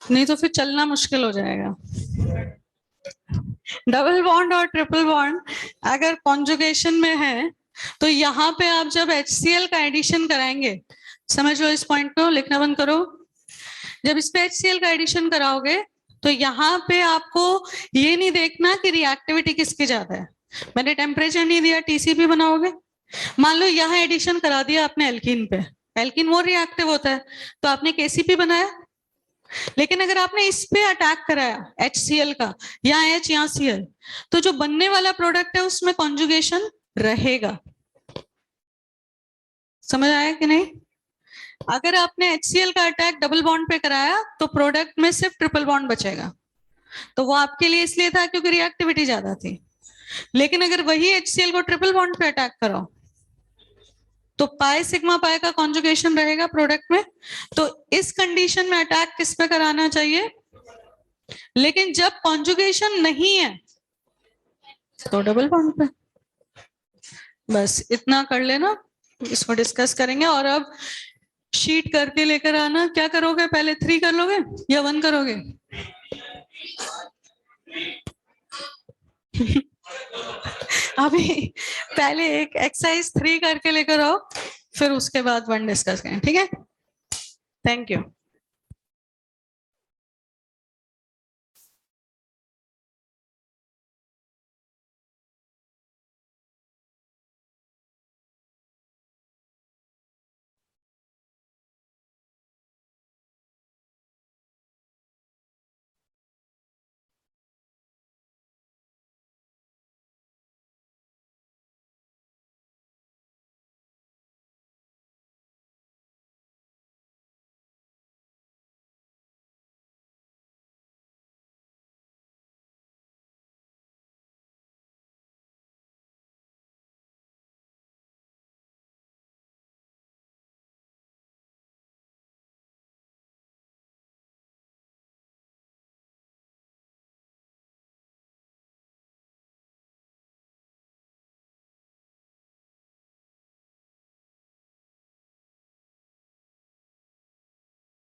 नहीं तो फिर चलना मुश्किल हो जाएगा। डबल बॉन्ड और ट्रिपल बॉन्ड अगर कॉन्जुगेशन में है तो यहाँ पे आप जब HCl का एडिशन कराएंगे, समझ लो इस पॉइंट को, लिखना बंद करो। जब इस पे HCl का एडिशन कराओगे तो यहाँ पे आपको ये नहीं देखना कि रिएक्टिविटी किसकी ज्यादा है, मैंने टेम्परेचर नहीं दिया, टीसीपी बनाओगे। मान लो यहाँ एडिशन करा दिया आपने एल्कीन पे, एल्कीन वो रिएक्टिव होता है, तो आपने केसीपी बनाया। लेकिन अगर आपने इस पे अटैक कराया HCl का, यहाँ H यहाँ Cl, तो जो बनने वाला प्रोडक्ट है उसमें कॉन्जुगेशन रहेगा। समझ आया कि नहीं? अगर आपने HCl का अटैक डबल बॉन्ड पे कराया तो प्रोडक्ट में सिर्फ ट्रिपल बॉन्ड बचेगा, तो वो आपके लिए इसलिए था क्योंकि रिएक्टिविटी ज्यादा थी। लेकिन अगर वही HCl को ट्रिपल बॉन्ड पे अटैक करो तो पाई सिग्मा पाई का कॉन्जुगेशन रहेगा प्रोडक्ट में। तो इस कंडीशन में अटैक किस पे कराना चाहिए? लेकिन जब कॉन्जुगेशन नहीं है तो डबल बॉन्ड पे। बस इतना कर लेना, इसको डिस्कस करेंगे। और अब शीट करके लेकर आना। क्या करोगे, पहले 3 कर लोगे या 1 करोगे? अभी पहले एक एक्सरसाइज 3 करके लेकर आओ, फिर उसके बाद 1 डिस्कस करें, ठीक है? Thank you.